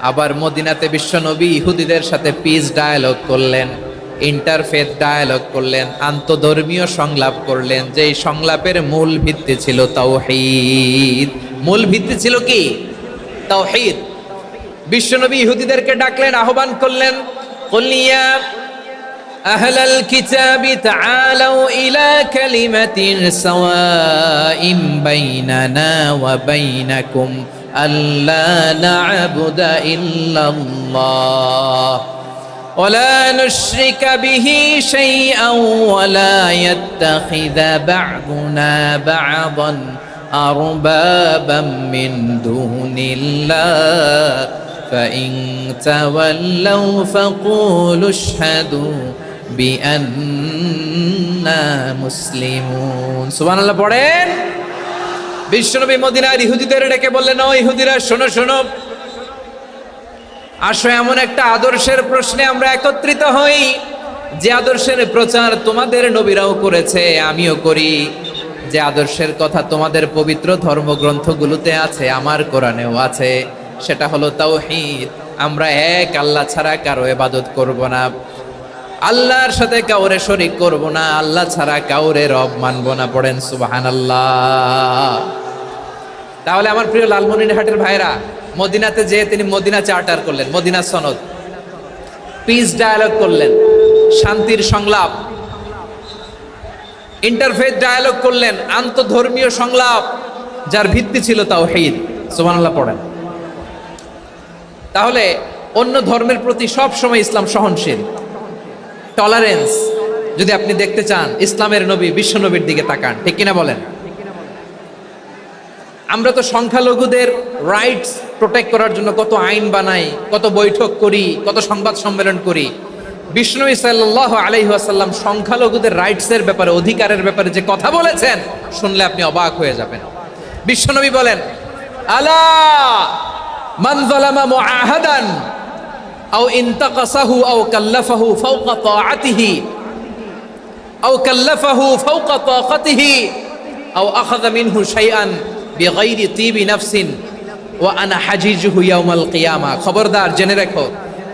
আবার মদিনাতে বিশ্বনবী ইহুদিদের সাথে পিস ডায়ালগ করলেন, ইন্টারফেথ ডায়ালগ করলেন, আন্তধর্মীয় সংলাপ করলেন, যেই সংলাপের মূল ভিত্তি ছিল তাওহীদ। মূল ভিত্তি ছিল কি? তাওহীদ। বিশ্বনবী ইহুদিদেরকে ডাকলেন, আহ্বান করলেন, কুল ইয়া আহলাল কিতাবি তাআলাউ ইলা কালিমাতিন সাওয়াইম বাইনানা ওয়া বাইনাকুম আল্লা না'বুদা ইল্লাল্লাহ ওয়া লা নুশরিকা বিহি শাইআন ওয়া লা ইয়াত্তাখিযা বা'দুনা বা'দান আরবাবাম মিন দুনিল্লাহ فإن تولوا فقولوا اشهدوا بأننا مسلمون সুবহানাল্লাহ পড়েন। বিশ্বনবী মদিনার ইহুদিদের ডেকে বললেন, ও ইহুদিরা শোনো শোনো, আসো এমন একটা আদর্শের প্রশ্নে আমরা একত্রিত হই যে আদর্শের প্রচার তোমাদের নবীরাও করেছে, আমিও করি, যে আদর্শের কথা তোমাদের পবিত্র ধর্মগ্রন্থগুলোতে আছে, আমার কোরআনেও আছে, সেটা হলো তাওহীদ। আমরা এক আল্লাহ ছাড়া কারো ইবাদত করব না, আল্লাহর সাথে কাউরে শরীক করব না, আল্লাহ ছাড়া কাউরে রব মানব না। পড়েন সুবহানাল্লাহ। তাহলে আমার প্রিয় লালমনিরহাটের ভাইরা, মদিনাতে যেয়ে তিনি মদিনা চার্টার করলেন, মদিনা সনদ, পিস ডায়ালগ করলেন, শান্তির সংলাপ, ইন্টারফেথ ডায়ালগ করলেন, আন্তধর্মীয় সংলাপ, যার ভিত্তি ছিল তাওহীদ। সুবহানাল্লাহ পড়েন। তাহলে অন্য ধর্মের প্রতি সব সময় ইসলাম সহনশীল, টলারেন্স। যদি আপনি দেখতে চান ইসলামের নবী বিশ্ব নবীর দিকে তাকান, ঠিক কিনা বলেন? আমরা তো সংখ্যালঘুদের রাইটস প্রোটেক্ট করার জন্য কত আইন বানাই, কত বৈঠক করি, কত সংবাদ সম্মেলন করি। বিষ্ণু সাল্লাল্লাহু আলাইহি ওয়াসাল্লাম সংখ্যালঘুদের রাইটসের ব্যাপারে, অধিকারের ব্যাপারে যে কথা বলেছেন, শুনলে আপনি অবাক হয়ে যাবেন। বিশ্বনবী বলেন, আলা মান যালামা মুআহাদান আও ইনতাকাসাহু আও কাল্লাফাহু ফাওকা তাআতিহি আও কাল্লাফাহু ফাওকা তাকাতিহি আও আখাযা মিনহু শাইআন বিগাইরি তিবি নাফসিন ওয়া আনা হাজিজুহু ইয়াউমাল কিয়ামা। খবরদার, জেনে রাখো,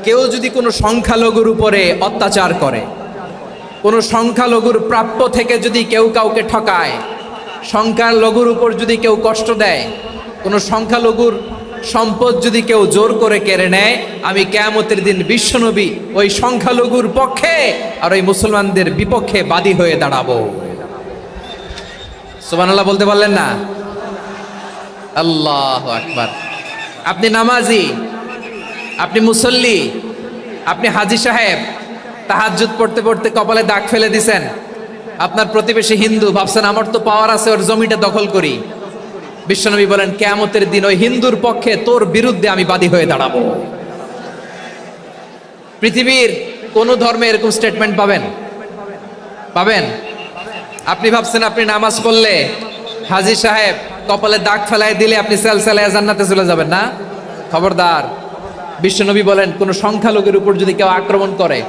কেউ যদি কোনো সংখ্যালঘুর উপরে অত্যাচার করে, কোনো সংখ্যালঘুর প্রাপ্য থেকে যদি কেউ কাউকে ঠকায়, সংখ্যালঘুর উপর যদি কেউ কষ্ট দেয়, কোনো সংখ্যালঘুর সম্পদ যদি কেউ জোর করে কেড়ে নেয়, আমি কিয়ামতের দিন বিশ্বনবী ওই সংখ্যালঘুর পক্ষে আর ওই মুসলমানদের বিপক্ষে বাদী হয়ে দাঁড়াবো। সুবহানাল্লাহ বলতে পারলেন না? আল্লাহু আকবার। আপনি নামাজি, আপনি মুসল্লি, আপনি হাজী সাহেব, তাহাজ্জুদ পড়তে পড়তে কপালে দাগ ফেলে দিছেন, আপনার প্রতিবেশী হিন্দু, ভাবছেন আমার তো পাওয়ার আছে, ওর জমিটা দখল করি। বিশ্বনবী বলেন, কিয়ামতের দিন ওই হিন্দুর পক্ষে তোর বিরুদ্ধে আমি বাদী হয়ে দাঁড়াবো। পৃথিবীর কোন ধর্মে এরকম স্টেটমেন্ট পাবেন? পাবেন? আপনি ভাবছেন আপনি নামাজ পড়লে হাজী সাহেব কপালে দাগ ফেলায় দিলে আপনি সেলসেলায় জান্নাতে চলে যাবেন না? খবরদার। বিশ্বনবী বলেন, কোন সংখ্যালঘুর উপর যদি কেউ আক্রমণ করে,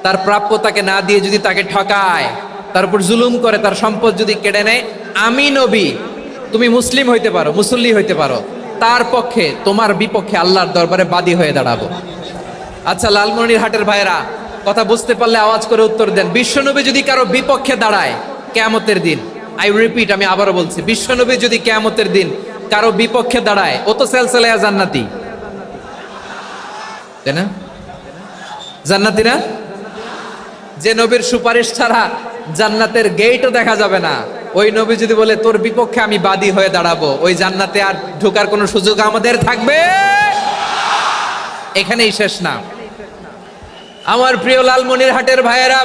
তার প্রাপ্য তাকে না দিয়ে যদি তাকে ঠকায়, তার উপর জুলুম করে, তার সম্পদ যদি কেড়ে নেয়, আমি নবী, তুমি মুসলিম হইতে পারো, মুসল্লি হইতে পারো, তার পক্ষে তোমার বিপক্ষে আল্লাহর দরবারে বাদী হয়ে দাঁড়াবো। আচ্ছা লালমনিরহাটের ভাইরা, কথা বুঝতে পারলে আওয়াজ করে উত্তর দেন। বিশ্বনবী যদি কারো বিপক্ষে দাঁড়ায় কিয়ামতের দিন, আই রিপিট, আমি আবারও বলছি, বিশ্বনবী যদি কিয়ামতের দিন কারো বিপক্ষে দাঁড়ায়, ও তো সেলসেলায়া জান্নাতি, তাই না? জান্নাতি না? যে নবীর সুপারিশ ছাড়া জান্নাতের গেটও দেখা যাবে না, ওই নবী যদি বলে তোর বিপক্ষে আমি বাদী হয়ে দাঁড়াবো, ওই জান্নাতে আর ঢোকার কোনো সুযোগ আমাদের থাকবে? এখানেই শেষ না আমার প্রিয় লালমনিরহাটের ভাইয়েরা,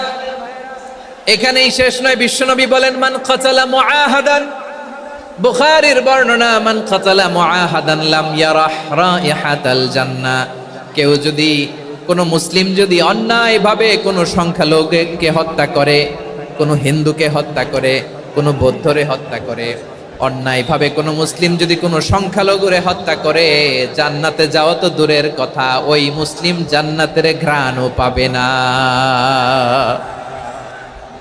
এখানেই শেষ নয়। বিশ্বনবী বলেন, মান কাতালা মুআহাদান, বুখারীর বর্ণনা, মান কাতালা মুআহাদান লাম ইয়ারাহ রাইহাতাল জান্নাহ। কেউ যদি, কোনো মুসলিম যদি অন্যায়ভাবে কোনো সংখ্যালঘুকে হত্যা করে, কোনো হিন্দুকে হত্যা করে, কোনো বৌদ্ধরে হত্যা করে, অন্যায়ভাবে কোনো মুসলিম যদি কোনো সংখ্যালঘুরে হত্যা করে, জান্নাতে যাওয়া তো দূরের কথা, ওই মুসলিম জান্নাতের ঘ্রাণও পাবে না।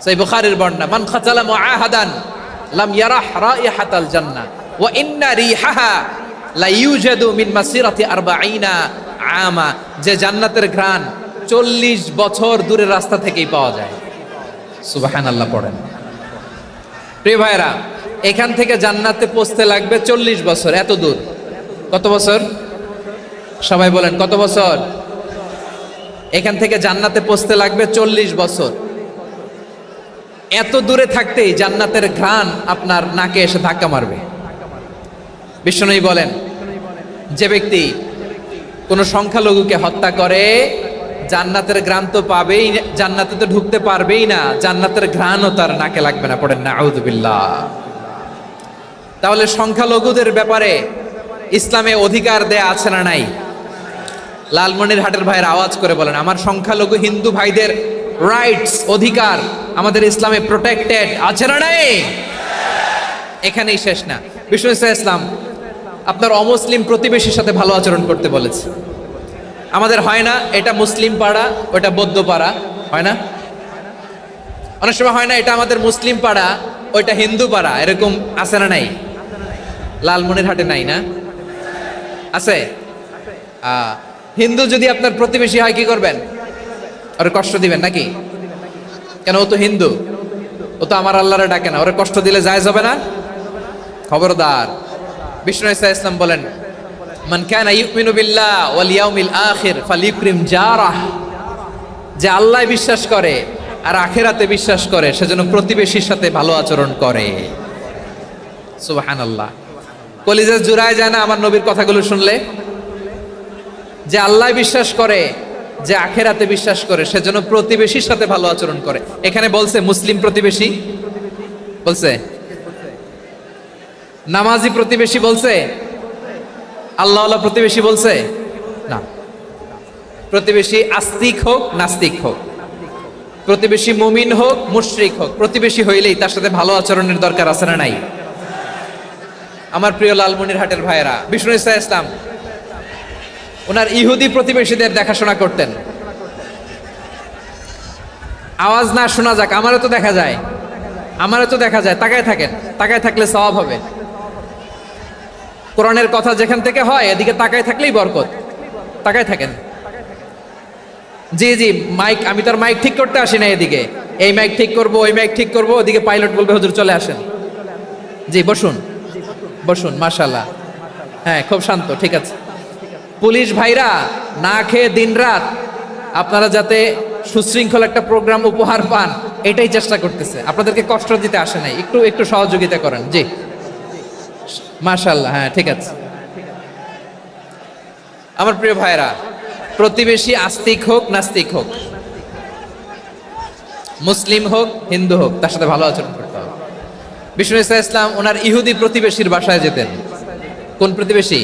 সেই বুখারীর বর্ণনা, মান খাতালা মুআহাদান লাম ইয়ারাহ রাইহাতাল জান্নাহ ওয়া ইন্না রিহাহা লা ইউজাদু মিন মাসিরাতি 40 আমা, যে জান্নাতের ঘ্রাণ 40 বছর দূরের রাস্তা থেকেই পাওয়া যায়। সুবহানাল্লাহ পড়েন। প্রিয় ভাইরা, এখান থেকে জান্নাতে পৌঁছতে লাগবে 40 বছর। এত দূর, কত বছর? সবাই বলেন কত বছর? এখান থেকে জান্নাতে পৌঁছতে লাগবে 40 বছর। এত দূরে থাকতেই জান্নাতের ঘ্রাণ আপনার নাকে এসে ধাক্কা মারবে। বিশ্বনবী বলেন, যে ব্যক্তি কোনো সংখ্যালঘুকে হত্যা করে জান্নাতের ঘ্রাণ তো পাবেই, জান্নাতে তো ঢুকতে পারবেই না, জান্নাতের ঘ্রাণও তার নাকে লাগবে না। পড়েন না আউযুবিল্লাহ। তাহলে সংখ্যালঘুদের ব্যাপারে ইসলামে অধিকার দেয়া আছে না নাই? লালমনিরহাটের ভাইয়ের আওয়াজ করে বলেন, আমার সংখ্যালঘু হিন্দু ভাইদের রাইটস, অধিকার আমাদের ইসলামে প্রোটেক্টেড আছে না নাই? এখানেই শেষ না। বিষ্ণু ইসলাম আপনার অমুসলিম প্রতিবেশীর সাথে ভালো আচরণ করতে বলেছে। আমাদের হয় না এটা মুসলিম পাড়া, ওটা বৌদ্ধ পাড়া, হয় না? অনেক সময় হয় না এটা আমাদের মুসলিম পাড়া, ওইটা হিন্দু পাড়া, এরকম আছে না নাই? লালমনিরহাটে নাই না? আছে? হিন্দু যদি আপনার প্রতিবেশী হয় কি করবেন? ওরে কষ্ট দিবেন নাকি? কেন? ও তো হিন্দু, ও তো আমার আল্লাহরে ডাকে না, ওরে কষ্ট দিলে জায়েজ হবে না? খবরদার। বিষ্ণু ইসলাম বলেন, মান কানা ইউমিনু বিল্লাহ ওয়াল ইয়াউমিল আখির ফালিউকরিম জারাহ, যে আল্লাহ বিশ্বাস করে আর আখিরাতে বিশ্বাস করে সেজন্য প্রতিবেশীর সাথে ভালো আচরণ করে। সুবহানাল্লাহ। কলিজা জুড়ায় যায় না আমার নবীর কথাগুলো শুনলে? যে আল্লাহ বিশ্বাস করে, যে আখিরাতে বিশ্বাস করে সেজন্য প্রতিবেশীর সাথে ভালো আচরণ করে। এখানে বলছে মুসলিম প্রতিবেশী বলছে, নামাজি প্রতিবেশী বলছে, আল্লাহওয়ালা প্রতিবেশী বলছে না। প্রতিবেশী আস্তিক হোক নাস্তিক হোক, প্রতিবেশী মুমিন হোক মুশরিক হোক, প্রতিবেশী হইলেই তার সাথে ভালো আচরণের দরকার আছে না নাই? আমার প্রিয় লালমনিরহাটের ভাইয়েরা, বিষ্ণু ইসলাম ওনার ইহুদি প্রতিবেশীদের দেখাশোনা করতেন। আওয়াজ না শোনা যাক, আমারও তো দেখা যায়, আমারও তো দেখা যায়। তাকায় থাকেন, তাকায় থাকলে সওয়াব হবে। কোরআনের কথা যেখান থেকে হয় এদিকে তাকায় থাকলেই বরকত। তাকায় থাকেন। জি জি, মাইক, আমি তার মাইক ঠিক করতে আসি না এদিকে, এই মাইক ঠিক করব, ওই মাইক ঠিক করব, ওদিকে পাইলট বলবে হুজুর চলে আসেন। জি বসুন, বসুন, মাশাআল্লাহ। হ্যাঁ, খুব শান্ত, ঠিক আছে। পুলিশ ভাইরা না খেয়ে দিনরাত আপনারা যাতে সুশৃঙ্খল একটা প্রোগ্রাম উপহার পান এটাই চেষ্টা করতেছে, আপনাদেরকে কষ্ট দিতে আসে নাই। একটু একটু সহযোগিতা করেন। জি মাশাআল্লাহ। হ্যাঁ ঠিক আছে। আমার প্রিয় ভাইরা, প্রতিবেশী আস্তিক হোক নাস্তিক হোক, মুসলিম হোক হিন্দু হোক, তার সাথে ভালো আচরণ করতে হবে। বিষ্ণু ইসলাম ওনার ইহুদি প্রতিবেশীর বাসায় যেতেন। কোন প্রতিবেশী?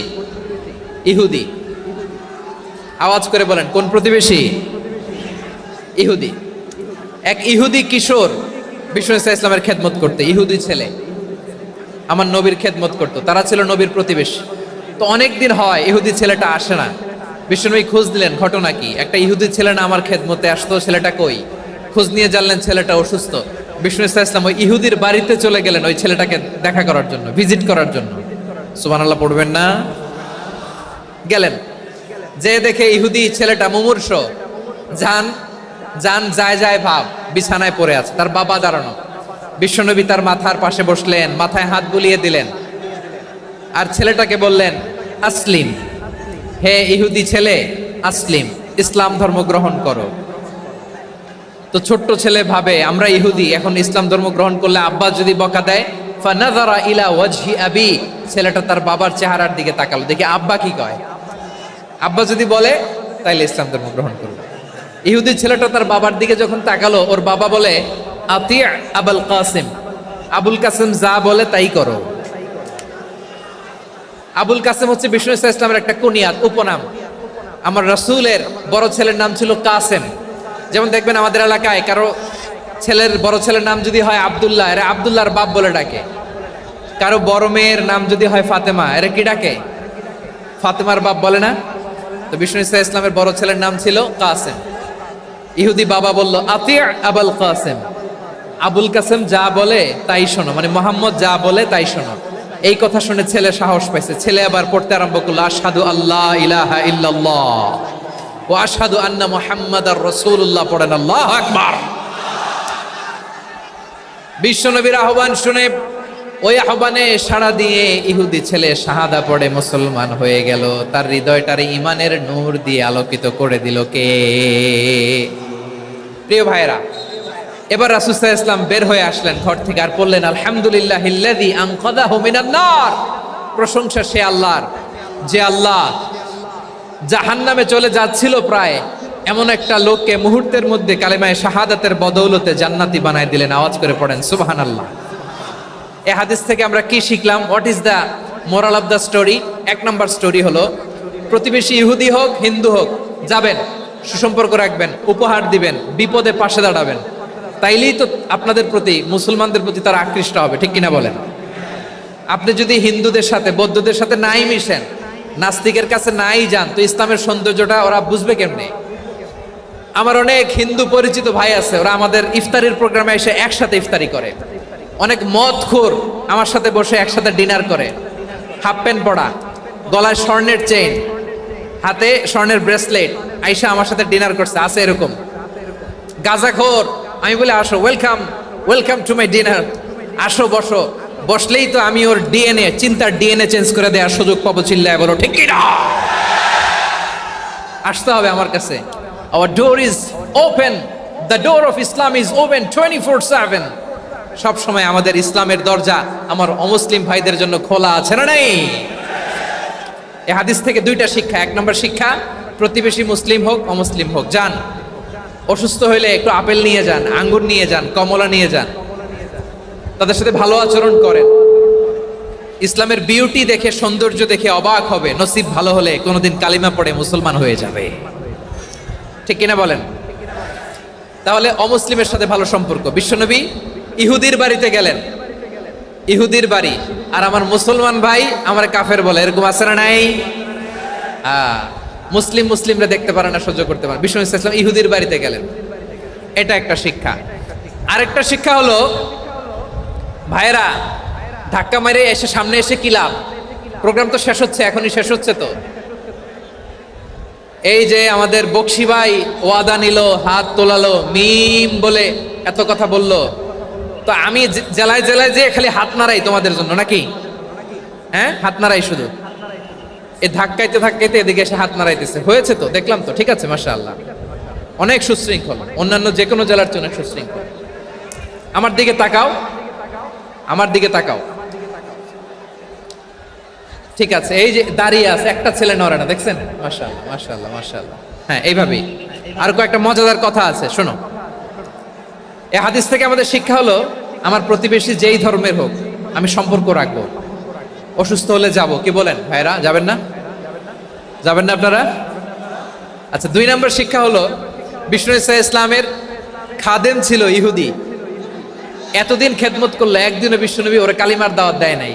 ইহুদি। আওয়াজ করে বলেন কোন প্রতিবেশী? ইহুদি। এক ইহুদি কিশোর বিষ্ণু ইসলামের খেদমত করতে, ইহুদি ছেলে আমার নবীর খেদমত করতো, তারা ছিল নবীর প্রতিবেশী। তো অনেক দিন হয় ইহুদি ছেলেটা আসে না। বিষ্ণুনবী খোঁজ দিলেন, ঘটনা কি? একটা ইহুদি ছেলে না আমার খেদমতে আসতো, ছেলেটা কই? খোঁজ নিয়ে জানলেন ছেলেটা অসুস্থ। বিষ্ণু ইসলাম ওই ইহুদির বাড়িতে চলে গেলেন ওই ছেলেটাকে দেখা করার জন্য, ভিজিট করার জন্য। সুবহানাল্লাহ পড়বেন না? গেলেন, যে দেখে ইহুদি ছেলেটা মুমূর্ষ, জান জান যায় যায় ভাব, বিছানায় পড়ে আছে, তার বাবা দাঁড়ানো। বিশ্বনবী তার মাথার পাশে বসলেন, মাথায় হাত বুলিয়ে দিলেন, আর ছেলেটাকে বললেন আসলিম, হে ইহুদি ছেলে আসলিম, ইসলাম ধর্ম গ্রহণ করো। তো ছোট্ট ছেলে ভাবে আমরা ইহুদি, এখন ইসলাম ধর্ম গ্রহণ করলে আব্বা যদি বকা দেয়, ফানাযারা ইলা ওয়াজহি আবি, ছেলেটা তার বাবার চেহারার দিকে তাকালো, দেখি আব্বা কি কয়। আব্বা যদি বলে তাইলে ইসলাম ধর্ম গ্রহণ করবে। ইহুদি ছেলেটা তার বাবার দিকে যখন তাকালো, ওর বাবা বলে আতি আবুল কাসিম, আবুল কাসিম যা বলে তাই করো। আবুল কাসিম হচ্ছে বিষ্ণু ইসলামের একটা কুনিয়াত, উপনাম। আমার রাসূলের বড় ছেলের নাম ছিল কাসেম। যেমন দেখবেন আমাদের এলাকায় কারো ছেলের বড় ছেলের নাম যদি হয় আব্দুল্লাহ, এরা আব্দুল্লাহর বাপ বলে ডাকে। কারো বড় মেয়ের নাম যদি হয় ফাতেমা, এরা কি ডাকে? ফাতেমার বাপ বলে না? তো বিষ্ণু ইসলামের বড় ছেলের নাম ছিল কাসেম। ইহুদি বাবা বলল আতি আবুল কাসেম, আবুল কাসেম যা বলে তাই শোনো, মানে মোহাম্মদ যা বলে তাই শোনো। এই কথা শুনে ছেলে সাহস পাইছে, ছেলে আবার পড়তে আরম্ভ করলো, আশহাদু আল্লাহ ইলাহা ইল্লাল্লাহ ওয়া আশহাদু আন্না মুহাম্মাদার রাসূলুল্লাহ, পড়েন আল্লাহু আকবার। বিশ্বনবীর আহ্বান শুনে ওই আহ্বানে সাড়া দিয়ে ইহুদি ছেলে শাহাদা পড়ে মুসলমান হয়ে গেল। তার হৃদয়টারে ইমানের নূর দিয়ে আলোকিত করে দিল কে? প্রিয় ভাইরা, এবার রাসূল সাল্লাল্লাহু আলাইহি ওয়াসাল্লাম বের হয়ে আসলেন ঘর থেকে আর বললেন, আলহামদুলিল্লাহিল্লাযী আনকাযাহু মিনান নার। প্রশংসা সে আল্লাহর, যে আল্লাহ জাহান্নামে চলে যাচ্ছিল প্রায় এমন একটা লোককে মুহূর্তের মধ্যে কালেমায়ে শাহাদাতের বদৌলতে জান্নাতি বানায় দিলেন। আওয়াজ করে পড়েন সুবহানাল্লাহ। এই হাদিস থেকে আমরা কি শিখলাম? What is the moral of the story? এক নম্বর স্টোরি হলো, প্রতিবেশী ইহুদি হোক হিন্দু হোক, যাবেন, সুসম্পর্ক রাখবেন, উপহার দিবেন, বিপদে পাশে দাঁড়াবেন, তাইলেই তো আপনাদের প্রতি, মুসলমানদের প্রতি তারা আকৃষ্ট হবে, ঠিক কিনা বলেন? আপনি যদি হিন্দুদের সাথে বৌদ্ধদের সাথে নাই মিশেন, নাস্তিকের কাছে নাই যান, তো ইসলামের সৌন্দর্যটা ওরা বুঝবে কেমনে? আমার অনেক হিন্দু পরিচিত ভাই আছে, ওরা আমাদের ইফতারির প্রোগ্রামে এসে একসাথে ইফতারি করে। অনেক মদখোর আমার সাথে বসে একসাথে ডিনার করে, হাফ প্যান্ট পরা, গলায় স্বর্ণের চেইন, হাতে স্বর্ণের ব্রেসলেট, আইসা আমার সাথে ডিনার করছে, আছে এরকম। গাঁজাখোর, আমি বলি আসো, welcome welcome to my dinner, আসো বসো। বসলেই তো আমি ওর ডিএনএ, চিন্তার ডিএনএ চেঞ্জ করে দেওয়ার সুযোগ পাবো, চিল্লায় বলো ঠিক কিনা? আসতে হবে আমার কাছে। Our door is open, the door of Islam is open 24/7। সব সময় আমাদের ইসলামের দরজা আমার অমুসলিম ভাইদের জন্য খোলা আছে না নাই? এই হাদিস থেকে দুইটা শিক্ষা। এক নম্বর শিক্ষা, প্রতিবেশী মুসলিম হোক অমুসলিম হোক, যান, অসুস্থ হইলে একটু আপেল নিয়ে যান, আঙ্গুর নিয়ে যান, কমলা নিয়ে যান, তাদের সাথে ভালো আচরণ করেন। ইসলামের বিউটি দেখে, সৌন্দর্য দেখে অবাক হবে, নসিব ভালো হলে কোনোদিন কালিমা পড়ে মুসলমান হয়ে যাবে, ঠিক কিনা বলেন? তাহলে অমুসলিমের সাথে ভালো সম্পর্ক। বিশ্বনবী ইহুদির বাড়িতে গেলেন, ইহুদির বাড়ি, আর আমার মুসলমান ভাই আমার কাফের বলে, এরকম আছে না নাই? মুসলিমরা দেখতে পারে না, সহ্য করতে পারে। বিশ্বনবী সাল্লাল্লাহু আলাইহি ওয়াসাল্লাম ইহুদির বাড়িতে গেলেন, এটা একটা শিক্ষা। আরেকটা শিক্ষা হলো, ভাইরা ধাক্কা মেরে এসে সামনে এসে কি লাভ? প্রোগ্রাম তো শেষ হচ্ছে, এখনই শেষ হচ্ছে। তো এই যে আমাদের বকশি ভাই ওয়াদা নিল, হাত তোলালো, মিম বলে এত কথা বললো, তো আমি জেলায় জেলায় যে খালি হাত নাড়াই তোমাদের জন্য নাকি? হ্যাঁ, হাত নাড়াই শুধু। এই ধাক্কাইতে ধাক্কাইতে এদিকে এসে হাত নাড়াইতেছে, হয়েছে তো, দেখলাম তো, ঠিক আছে, মাশাআল্লাহ, অনেক সুশৃঙ্খল, অন্যান্য যে কোনো জেলার চেয়ে অনেক সুশৃঙ্খল। আমার দিকে তাকাও, আমার দিকে তাকাও, ঠিক আছে। এই যে দাঁড়িয়ে আছে, একটা ছেলে নড়ে না, দেখছেন? মাশাআল্লাহ মাশাআল্লাহ মাশাআল্লাহ। হ্যাঁ, এইভাবেই। আর কয়েকটা মজাদার কথা আছে, শোনো। এই হাদিস থেকে আমাদের শিক্ষা হলো, আমার প্রতিবেশী যেই ধর্মের হোক আমি সম্পর্ক রাখবো। অসুস্থ হলে যাব, কি বলেন ভাইরা? যাবেন না? যাবেন না আপনারা? আচ্ছা, 2 নম্বর শিক্ষা হলো, বিষ্ণু ইসলামের খাদেম ছিল ইহুদি, এতদিন খেদমত করলো, একদিনও বিশ্বনবী ওরা কালিমার দাওয়াত দেয় নাই।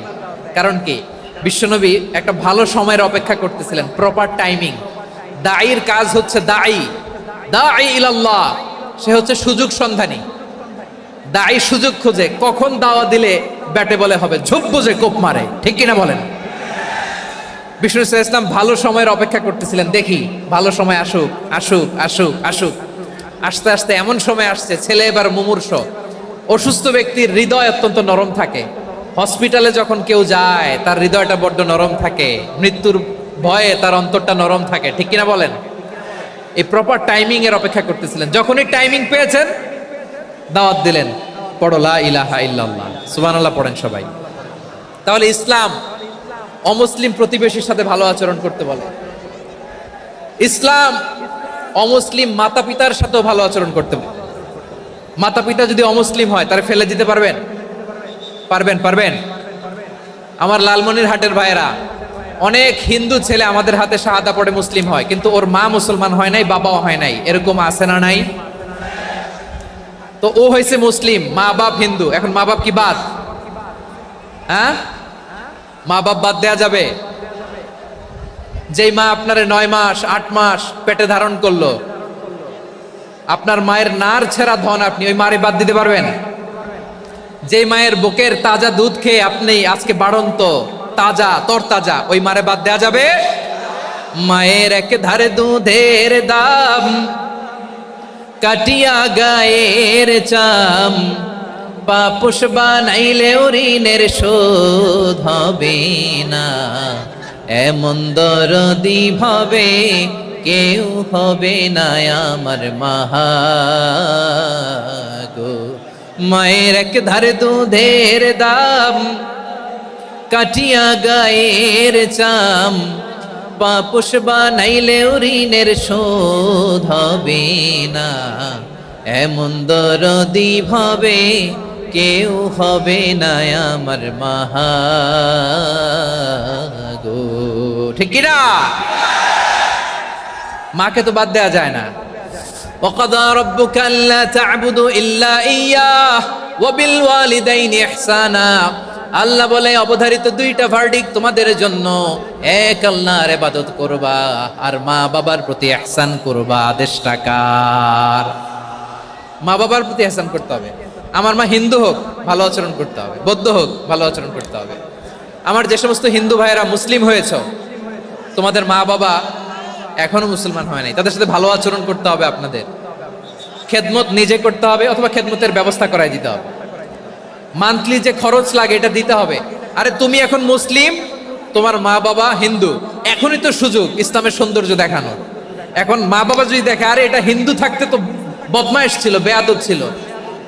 কারণ কি? বিশ্বনবী একটা ভালো সময়ের অপেক্ষা করতেছিলেন, প্রপার টাইমিং। দাঈর কাজ হচ্ছে দাঈ ইলাল্লাহ, সে হচ্ছে সুযোগ সন্ধানী। দাঈ সুযোগ খোঁজে, কখন দাওয়া দিলে ব্যাটে বলে হবে, ঝোপ বুঝে কোপ মারে, ঠিক কিনা বলেন? বিষ্ণু ইসলাম ভালো সময়ের অপেক্ষা করতেছিলেন, দেখি ভালো সময় আসুক আসুক আসুক আসুক। আস্তে আস্তে এমন সময় আসছে, ছেলে এবার মুমূর্ষ। অসুস্থ ব্যক্তির হৃদয় অত্যন্ত নরম থাকে, হসপিটালে যখন কেউ যায় তার হৃদয়টা বড্ড নরম থাকে, মৃত্যুর ভয়ে তার অন্তরটা নরম থাকে, ঠিক কিনা বলেন? এই প্রপার টাইমিং এর অপেক্ষা করতেছিলেন। যখনই টাইমিং পেয়েছেন, দাওয়াত দিলেন, পড়ো লা ইলাহা ইল্লাল্লাহ, সুবহানাল্লাহ পড়েন সবাই। তাহলে ইসলাম অমুসলিম প্রতিবেশীর সাথে ভালো আচরণ করতে বলে। ইসলাম অমুসলিম মাতা পিতার সাথেও ভালো আচরণ করতে বলে। মাতা পিতা যদি অমুসলিম হয়, তারে ফেলে দিতে পারবেন? পারবেন? আমার লালমনিরহাটের ভাইয়েরা, অনেক হিন্দু ছেলে আমাদের হাতে শাহাদা পড়ে মুসলিম হয়, কিন্তু ওর মা মুসলমান হয় নাই, বাবাও হয় নাই, এরকম আছে না নাই? তো ও হয়েছে মুসলিম, মা বাপ হিন্দু, এখন মা বাপ কি বাদ? হ্যাঁ, মা বাপ বাদ দেয়া যাবে? যেই মা আপনারে 9 মাস 8 মাস পেটে ধারণ করলো, আপনার মায়ের নার ছেঁড়া ধন, আপনি ওই মারে বাদ দিতে পারবেন? যে মায়ের বুকের তাজা দুধ খেয়ে আপনি আজকে বাড়ন্ত তাজা তরতাজা, ওই মারে বাদ দেয়া যাবে? মায়ের এক ধারে দুধের দাম, কাটিয়া গায়ের চাম, পাপুষ বানাইলেও ঋণের শোধ হবে না, এমন দরদি ভাবে কেউ হবে না আমার মাহা গো। মায়ের এক ধারে দুধের দাম, কাটিয়া গায়ের চাম, পাপুষ বানাইলেও ঋণের শোধ হবে না, এমন দরদি ভাবে কেউ হবে না আমার মাহা গো। ঠিক কিনা? মাকে তো বাদ দেয়া যায় না। وَقَضَى رَبُّكَ أَلَّا تَعْبُدُوا إِلَّا إِيَّاهُ وَبِالْوَالِدَيْنِ إِحْسَانًا। আল্লাহ বলে অবধারিত দুইটা ভার্ডিক তোমাদের জন্য, এক আল্লাহর ইবাদত করবা আর মা বাবার প্রতি ইহসান করবা। আদেশটা কার? মা বাবার প্রতি ইহসান করতে হবে। আমার মা হিন্দু হোক ভালো আচরণ করতে হবে, বৌদ্ধ হোক ভালো আচরণ করতে হবে। আমার যে সমস্ত হিন্দু ভাইয়েরা মুসলিম হয়েছে, তোমাদের মা বাবা এখনো মুসলমান হয় নাই, তাদের সাথে ভালো আচরণ করতে হবে। আপনাদের খেদমত নিজে করতে হবে অথবা খেদমতের ব্যবস্থা করাই দিতে হবে। মান্থলি যে খরচ লাগে এটা দিতে হবে। আরে তুমি এখন মুসলিম, তোমার মা বাবা হিন্দু, এখনই তো সুযোগ ইসলামের সৌন্দর্য দেখানোর। এখন মা বাবা যদি দেখে আরে এটা হিন্দু থাকতে তো বদমাইশ ছিল, বেয়াদব ছিল,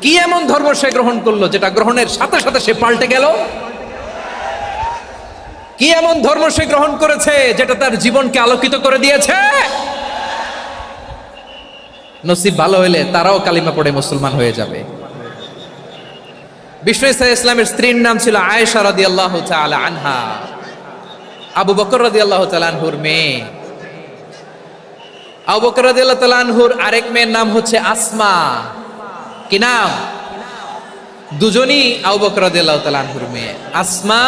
কি এমন ধর্ম সে গ্রহণ করলো যেটা গ্রহণের সাথে সাথে সে পাল্টে গেল? কি এমন ধর্ম সে গ্রহণ করেছে যেটা তার জীবনকে আলোকিত করে দিয়েছে? নসিব ভালো হইলে তারাও কালিমা পড়ে মুসলমান হয়ে যাবে। বিষ্ণু ইসলামের স্ত্রীর নাম ছিল আয়েশা রাদিয়াল্লাহু তাআলা আনহা, আবু বকর রাদিয়াল্লাহু তাআলা আনহুর মেয়ে। আবু বকর রাদিয়াল্লাহু তাআলা আনহুর আরেক মেয়ের নাম হচ্ছে আসমা। কি নাম? দুজনই আবু বকর রাদিয়াল্লাহু তাআলা আনহুর মেয়ে, আসমা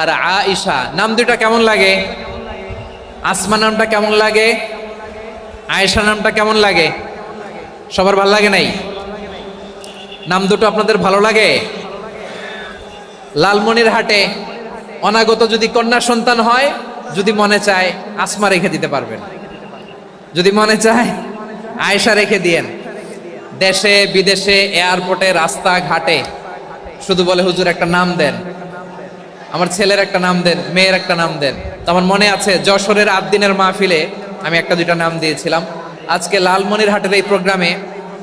আর আয়েশা। নাম দুটা কেমন লাগে? আসমা নামটা কেমন লাগে? আয়েশা নামটা কেমন লাগে? সবার ভালো লাগে নাই? নাম দুটো আপনাদের ভালো লাগে? লালমনিরহাটে অনাগত যদি কন্যা সন্তান হয়, যদি মনে চায় আসমা রেখে দিতে পারবেন, যদি মনে চায় আয়েশা রেখে দিয়েন। দেশে বিদেশে এয়ারপোর্টে রাস্তাঘাটে শুধু বলে হুজুর একটা নাম দেন, আমার ছেলের একটা নাম দেন, মেয়ের একটা নাম দেন। তো আমার মনে আছে যশোরের 8 দিনের মাহফিলে আমি একটা দুইটা নাম দিয়েছিলাম। আজকে লালমনিরহাটের এই প্রোগ্রামে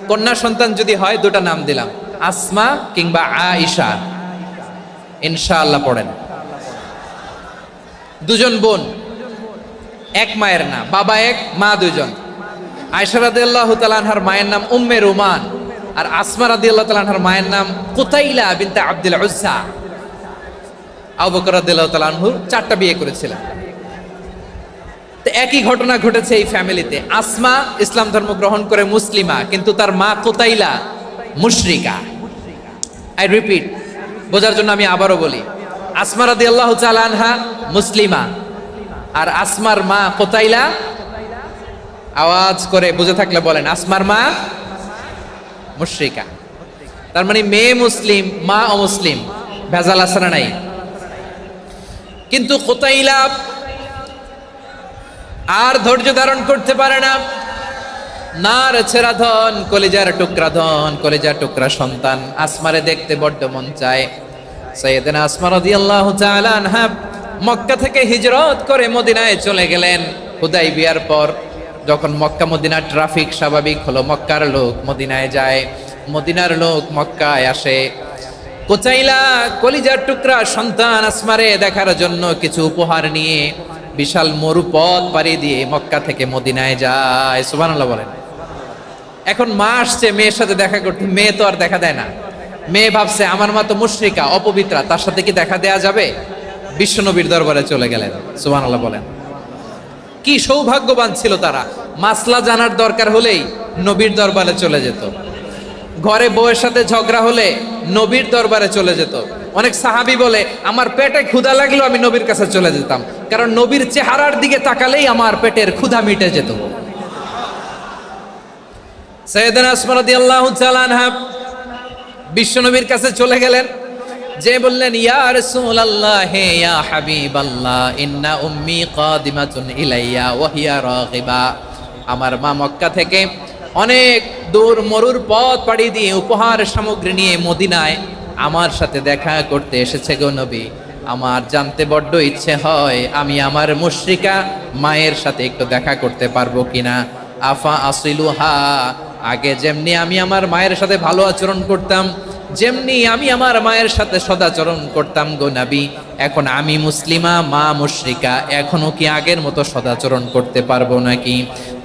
কন্যা সন্তান যদি হয় দুটা নাম দিলাম, আসমা কিংবা আয়েশা। ইনশাআল্লাহ পড়েন। দুজন বোন, এক মায়ের না, বাবা এক মা দুজন। আয়েশা রাদিয়াল্লাহু তাআলা আনহার মায়ের নাম উম্মে রুমান, আর আসমা রাদিয়াল্লাহু তাআলা আনহার মায়ের নাম কুতাইলা বিনতে আব্দুল উজ্জা। আবু বকর রাদিয়াল্লাহু তাআলা আনহু 4টা বিয়ে করেছিলেন। তো একই ঘটনা ঘটেছে এই ফ্যামিলিতে। আসমা ইসলাম ধর্ম গ্রহণ করে মুসলিমা, কিন্তু তার মা কুতাইলা মুশরিকা। আই রিপিট, বোঝার জন্য আমি আবারও বলি, আসমা রাদিয়াল্লাহু তাআলা আনহা মুসলিমা, আর আসমার মা কুতাইলা, আওয়াজ করে বুঝে থাকলে বলেন, আসমার মা মুশরিকা। তার মানে মেয়ে মুসলিম, মা অমুসলিম। ভেজাল আছে না নাই? কিন্তু কুতাইলা আর ধৈর্য ধারণ করতে পারে না। নার ছেড়া ধন, কলিজার টুকরা ধন, কলিজার টুকরা সন্তান আসমারে দেখতে বড্ড মন চায়। সাইয়েদনা আসমা রাদিয়াল্লাহু তাআলা আনহা মক্কা থেকে হিজরত করে মদিনায় চলে গেলেন। হুদাইবিয়ার পর যখন মক্কা মদিনার ট্রাফিক স্বাভাবিক হলো, মক্কার লোক মদিনায় যায়, মদিনার লোক মক্কায় আসে। কুতাইলা কলিজার টুকরা সন্তান আসমারে দেখার জন্য কিছু উপহার নিয়ে বিশাল মরুপথ পাড়ি দিয়ে মক্কা থেকে মদিনায় যায়। সুবহানাল্লাহ বলেন। এখন মা আসছে মেয়ের সাথে দেখা করতে, মেয়ে তো আর দেখা দেয় না। মেয়ে ভাবছে আমার মা তো মুশরিকা, অপবিত্রা, তার সাথে কি দেখা দেয়া যাবে? বিশ্বনবীর দরবারে চলে গেলেন। সুবহানাল্লাহ বলেন। কি সৌভাগ্যবান ছিল তারা, মাসলা জানার দরকার হলেই নবীর দরবারে চলে যেত। ঘরে বউয়ের সাথে ঝগড়া হলে নবীর দরবারে চলে যেত। অনেক সাহাবী বলে আমার পেটে ক্ষুধা লাগলেও আমি নবীর কাছে চলে যেতাম, কারণ নবীর চেহারার দিকে তাকালেই আমার পেটের ক্ষুধা মিটে যেত। সাইয়েদনা আসমা রাদিয়াল্লাহু তাআলা আনহা বিশ্বনবীর কাছে চলে গেলেন, যে বললেন ইয়া রাসূলুল্লাহ, হে ইয়া হাবিবাল্লাহ, ইন্না উম্মি কাদিমাতুন ইলাইয়া ওয়া হিয়া রাগিবা। আমার মা মক্কা থেকে অনেক দূর মরুর পথ পাড়ি দিয়ে উপহার সামগ্রী নিয়ে মদিনায় আমার সাথে দেখা করতে এসেছে গো নবী। আমার জানতে বড্ড ইচ্ছে হয় আমি আমার মুশরিকা মায়ের সাথে একটু দেখা করতে পারবো কিনা। আফা আসিলুহা, আগে যেমনি আমি আমার মায়ের সাথে ভালো আচরণ করতাম, যেমনি আমি আমার মায়ের সাথে সদাচরণ করতাম গো নবী, এখন আমি মুসলিমা, মা মুশরিকা, এখনো কি আগের মতো সদাচরণ করতে পারবো নাকি?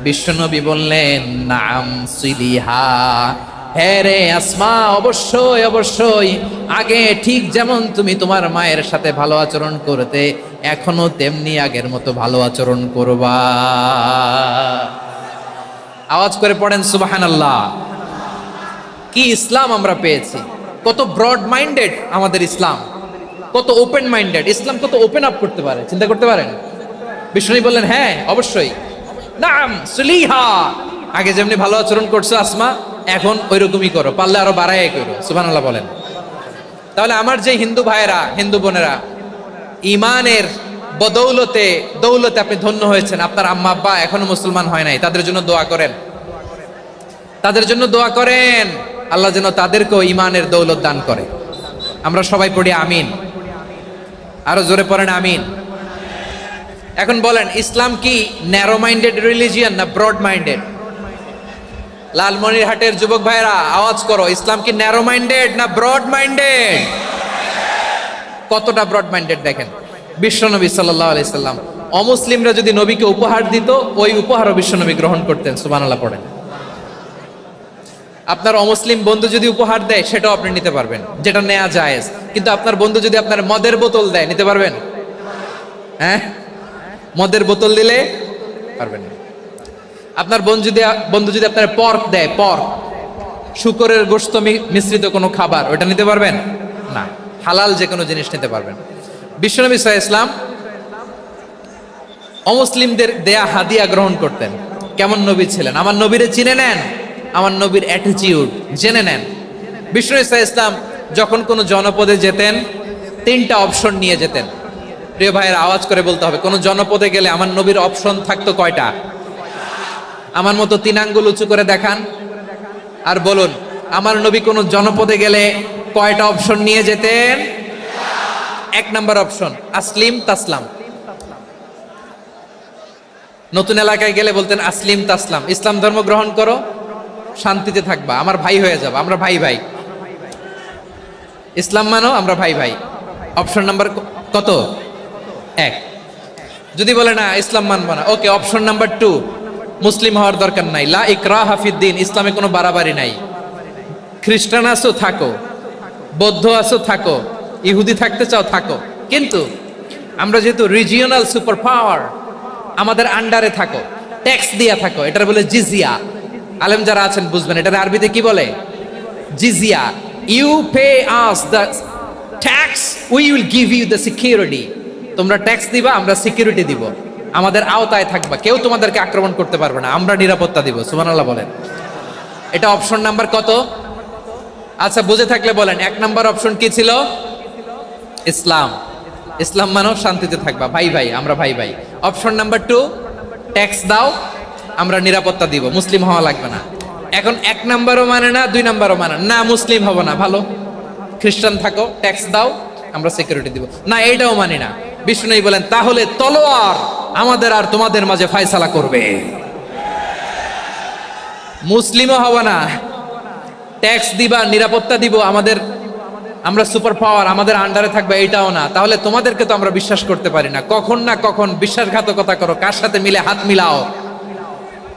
বিশ্বনবী বললেন নাম সিলিহা, হ্যাঁ রে আসমা, অবশ্যই অবশ্যই, আগে ঠিক যেমন তুমি তোমার মায়ের সাথে ভালো আচরণ করতে, এখনো তেমনি আগের মতো ভালো আচরণ করবা। আওয়াজ করে পড়েন সুবহানাল্লাহ। কি ইসলাম আমরা পেয়েছি! কত ব্রড মাইন্ডেড আমাদের ইসলাম, কত ওপেন মাইন্ডেড ইসলাম, কত ওপেন আপ করতে পারে, চিন্তা করতে পারেন। বিষ্ণু বললেন হ্যাঁ অবশ্যই, নাম সুলিহা, আগে যেমনি ভালো আচরণ করছো আসমা, এখন ওই রকমই করো, পারলে আরো বাড়াই করো। সুবহানাল্লাহ বলেন। তাহলে আমার যে হিন্দু ভাইয়েরা, হিন্দু বোনেরা, ইমানের বদৌলতে দৌলতে আপনি ধন্য হয়েছেন, আপনার আম্মা আব্বা এখনো মুসলমান হয় নাই, তাদের জন্য দোয়া করেন, তাদের জন্য দোয়া করেন, আল্লাহ যেন তাদেরকেও ইমানের দৌলত দান করে। আমরা সবাই পড়ি আমিন, আরো জোরে পড়েন আমিন। এখন বলেন, ইসলাম কি ন্যারো মাইন্ডেড রিলিজিয়ান না ব্রড মাইন্ডেড? লালমনিরহাটের যুবক ভাইরা আওয়াজ করো, ইসলাম কি ন্যারো মাইন্ডেড না ব্রড মাইন্ডেড? কতটা ব্রড মাইন্ডেড দেখেন। বিশ্বনবী সাল্লাল্লাহু আলাইহি সাল্লাম অমুসলিমরা যদি নবীকে উপহার দিত, ওই উপহারও বিশ্বনবী গ্রহণ করতেন। সুবহানাল্লাহ পড়েন। আপনার অমুসলিম বন্ধু যদি উপহার দেয়, সেটাও আপনি নিতে পারবেন, যেটা নেওয়া জায়েজ। কিন্তু আপনার বন্ধু যদি আপনার মদের বোতল দেয়, নিতে পারবেন? হ্যাঁ, মদের বোতল দিলে পারবেন না। আপনার বন্ধু যদি আপনার পর্ক দেয়, পর্ক, শুকরের গোশত মিশ্রিত কোনো খাবার, ওটা নিতে পারবেন না। হালাল যে কোনো জিনিস নিতে পারবেন। বিশ্বনবী সাল্লাল্লাহু আলাইহি ওয়াসাল্লাম অমুসলিমদের দেয়া হাদিয়া গ্রহণ করতেন। কেমন নবী ছিলেন! আমার নবীরে চিনে নেন, আমার নবীর অ্যাটিটিউড জেনে নেন। বিশ্বনবী সাল্লাল্লাহু আলাইহি ওয়াসাল্লাম যখন কোনো জনপদে যেতেন, 3টা অপশন নিয়ে যেতেন। প্রিয় ভাইয়ের আওয়াজ করে বলতে হবে, কোন জনপদে গেলে আমার নবীর অপশন থাকতো কয়টা? আমার মতো 3 আঙ্গুল উঁচু করে দেখান আর বলুন, আমার নবী কোন জনপদে গেলে কয়টা অপশন নিয়ে যেতেন? 1 নাম্বার অপশন আসলিম তাসলাম। নতুন এলাকায় গেলে বলতেন আসলিম তাসলাম, ইসলাম ধর্ম গ্রহণ করো, শান্তিতে থাকবা, আমার ভাই হয়ে যাবে, আমরা ভাই ভাই, ইসলাম মানো, আমরা ভাই ভাই। অপশন নাম্বার কত? 1। যদি বলে না ইসলাম মানবো না, ওকে, অপশন নাম্বার 2, মুসলিম হওয়ার দরকার নাই, লা ইকরাহা ফিদ্দিন, ইসলামে কোনো বাড়াবাড়ি নাই। খ্রিস্টান আছো থাকো, বৌদ্ধ আছো থাকো, ইহুদি থাকতে চাও থাকো, কিন্তু আমরা যেহেতু রিজিওনাল সুপার পাওয়ার, আমাদের আন্ডারে থাকো, ট্যাক্স দিয়া থাকো, এটার বলে জিজিয়া। আলেম যারা আছেন বুঝবেন, এটার আরবিতে কি বলে? জিজিয়া। You pay us the tax, we will give you the security. তোমরা ট্যাক্স দিবা, আমরা সিকিউরিটি দিব, আমাদের আওতায় থাকবা, কেউ তোমাদেরকে আক্রমণ করতে পারবে না, আমরা নিরাপত্তা দিব। সুবহানাল্লাহ বলেন। এটা অপশন নাম্বার কত? আচ্ছা, বুঝে থাকলে বলেন, 1 নাম্বার অপশন কি ছিল? ইসলাম। ইসলাম মানো, শান্তিতে থাকবা, ভাই ভাই, আমরা ভাই ভাই। অপশন নাম্বার 2, ট্যাক্স দাও, আমরা নিরাপত্তা দিব, মুসলিম হওয়া লাগবে না। এখন 1 নাম্বারও মানে না, 2 নাম্বারও মানে না, মুসলিম হবো না, ভালো, খ্রিস্টান থাকো, ট্যাক্স দাও, আমরা সিকিউরিটি দিব না, এইটাও মানি না। বিষ্ণু বলেন, তাহলে তলোয়ার আমাদের আর তোমাদের মাঝে ফয়সালা করবে। মুসলিমও হব না, ট্যাক্স দিবা, নিরাপত্তা দিব, আমরা সুপার পাওয়ার, আমাদের আন্ডারে থাকবে, এইটাও না। তাহলে তোমাদেরকে তো আমরা বিশ্বাস করতে পারি না, কখন না কখন বিশ্বাসঘাতকতা করো, কার সাথে মিলে হাত মিলাও,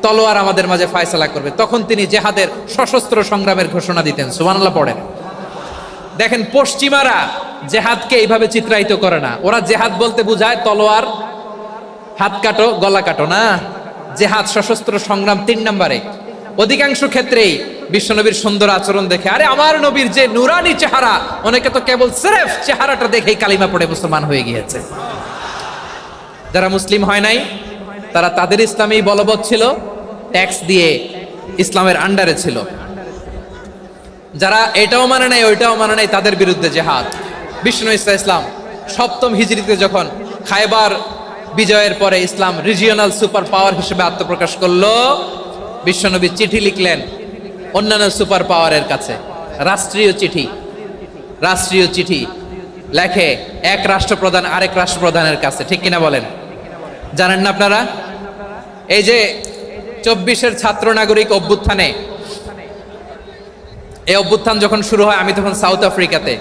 তলোয়ার আমাদের মাঝে ফয়সালা করবে। তখন তিনি জেহাদের সশস্ত্র সংগ্রামের ঘোষণা দিতেন। সুবহানাল্লাহ পড়েন। দেখেন, পশ্চিমারা জেহাদকে এইভাবে চিত্রায়িত করে না। ওরা জেহাদ বলতে বুঝায় তলোয়ার, হাত কাটো, গলা কাটো, না, জেহাদ সশস্ত্র সংগ্রাম 3 নম্বরে। অধিকাংশ ক্ষেত্রেই বিশ্বনবীর সুন্দর আচরণ দেখে, আরে আমার নবীর যে নুরানি চেহারা, অনেকে তো কেবল সিরেফ চেহারাটা দেখেই কালিমা পড়ে মুসলমান হয়ে গিয়েছে। যারা মুসলিম হয় নাই, তারা তাদের ইসলামেই বলবৎ ছিল, ট্যাক্স দিয়ে ইসলামের আন্ডারে ছিল। যারা এটাও মানে নাই ওইটাও মানে নাই তাদের বিরুদ্ধে জেহাদ। বিষ্ণু ইসলাম সপ্তম হিজরিতে যখন খায়বার বিজয়ের পরে ইসলাম রিজিওনাল সুপার পাওয়ার হিসেবে আত্মপ্রকাশ করলো, বিশ্বনবী চিঠি লিখলেন অন্যান্য সুপার পাওয়ারের কাছে, রাষ্ট্রীয় চিঠি লেখে এক রাষ্ট্রপ্রধান আরেক রাষ্ট্রপ্রধানের কাছে, ঠিক কিনা বলেন? জানেন না আপনারা? এই যে 24-এর ছাত্র নাগরিক অভ্যুত্থানে, এই অভ্যুত্থান যখন শুরু হয় আমি তখন সাউথ আফ্রিকাতে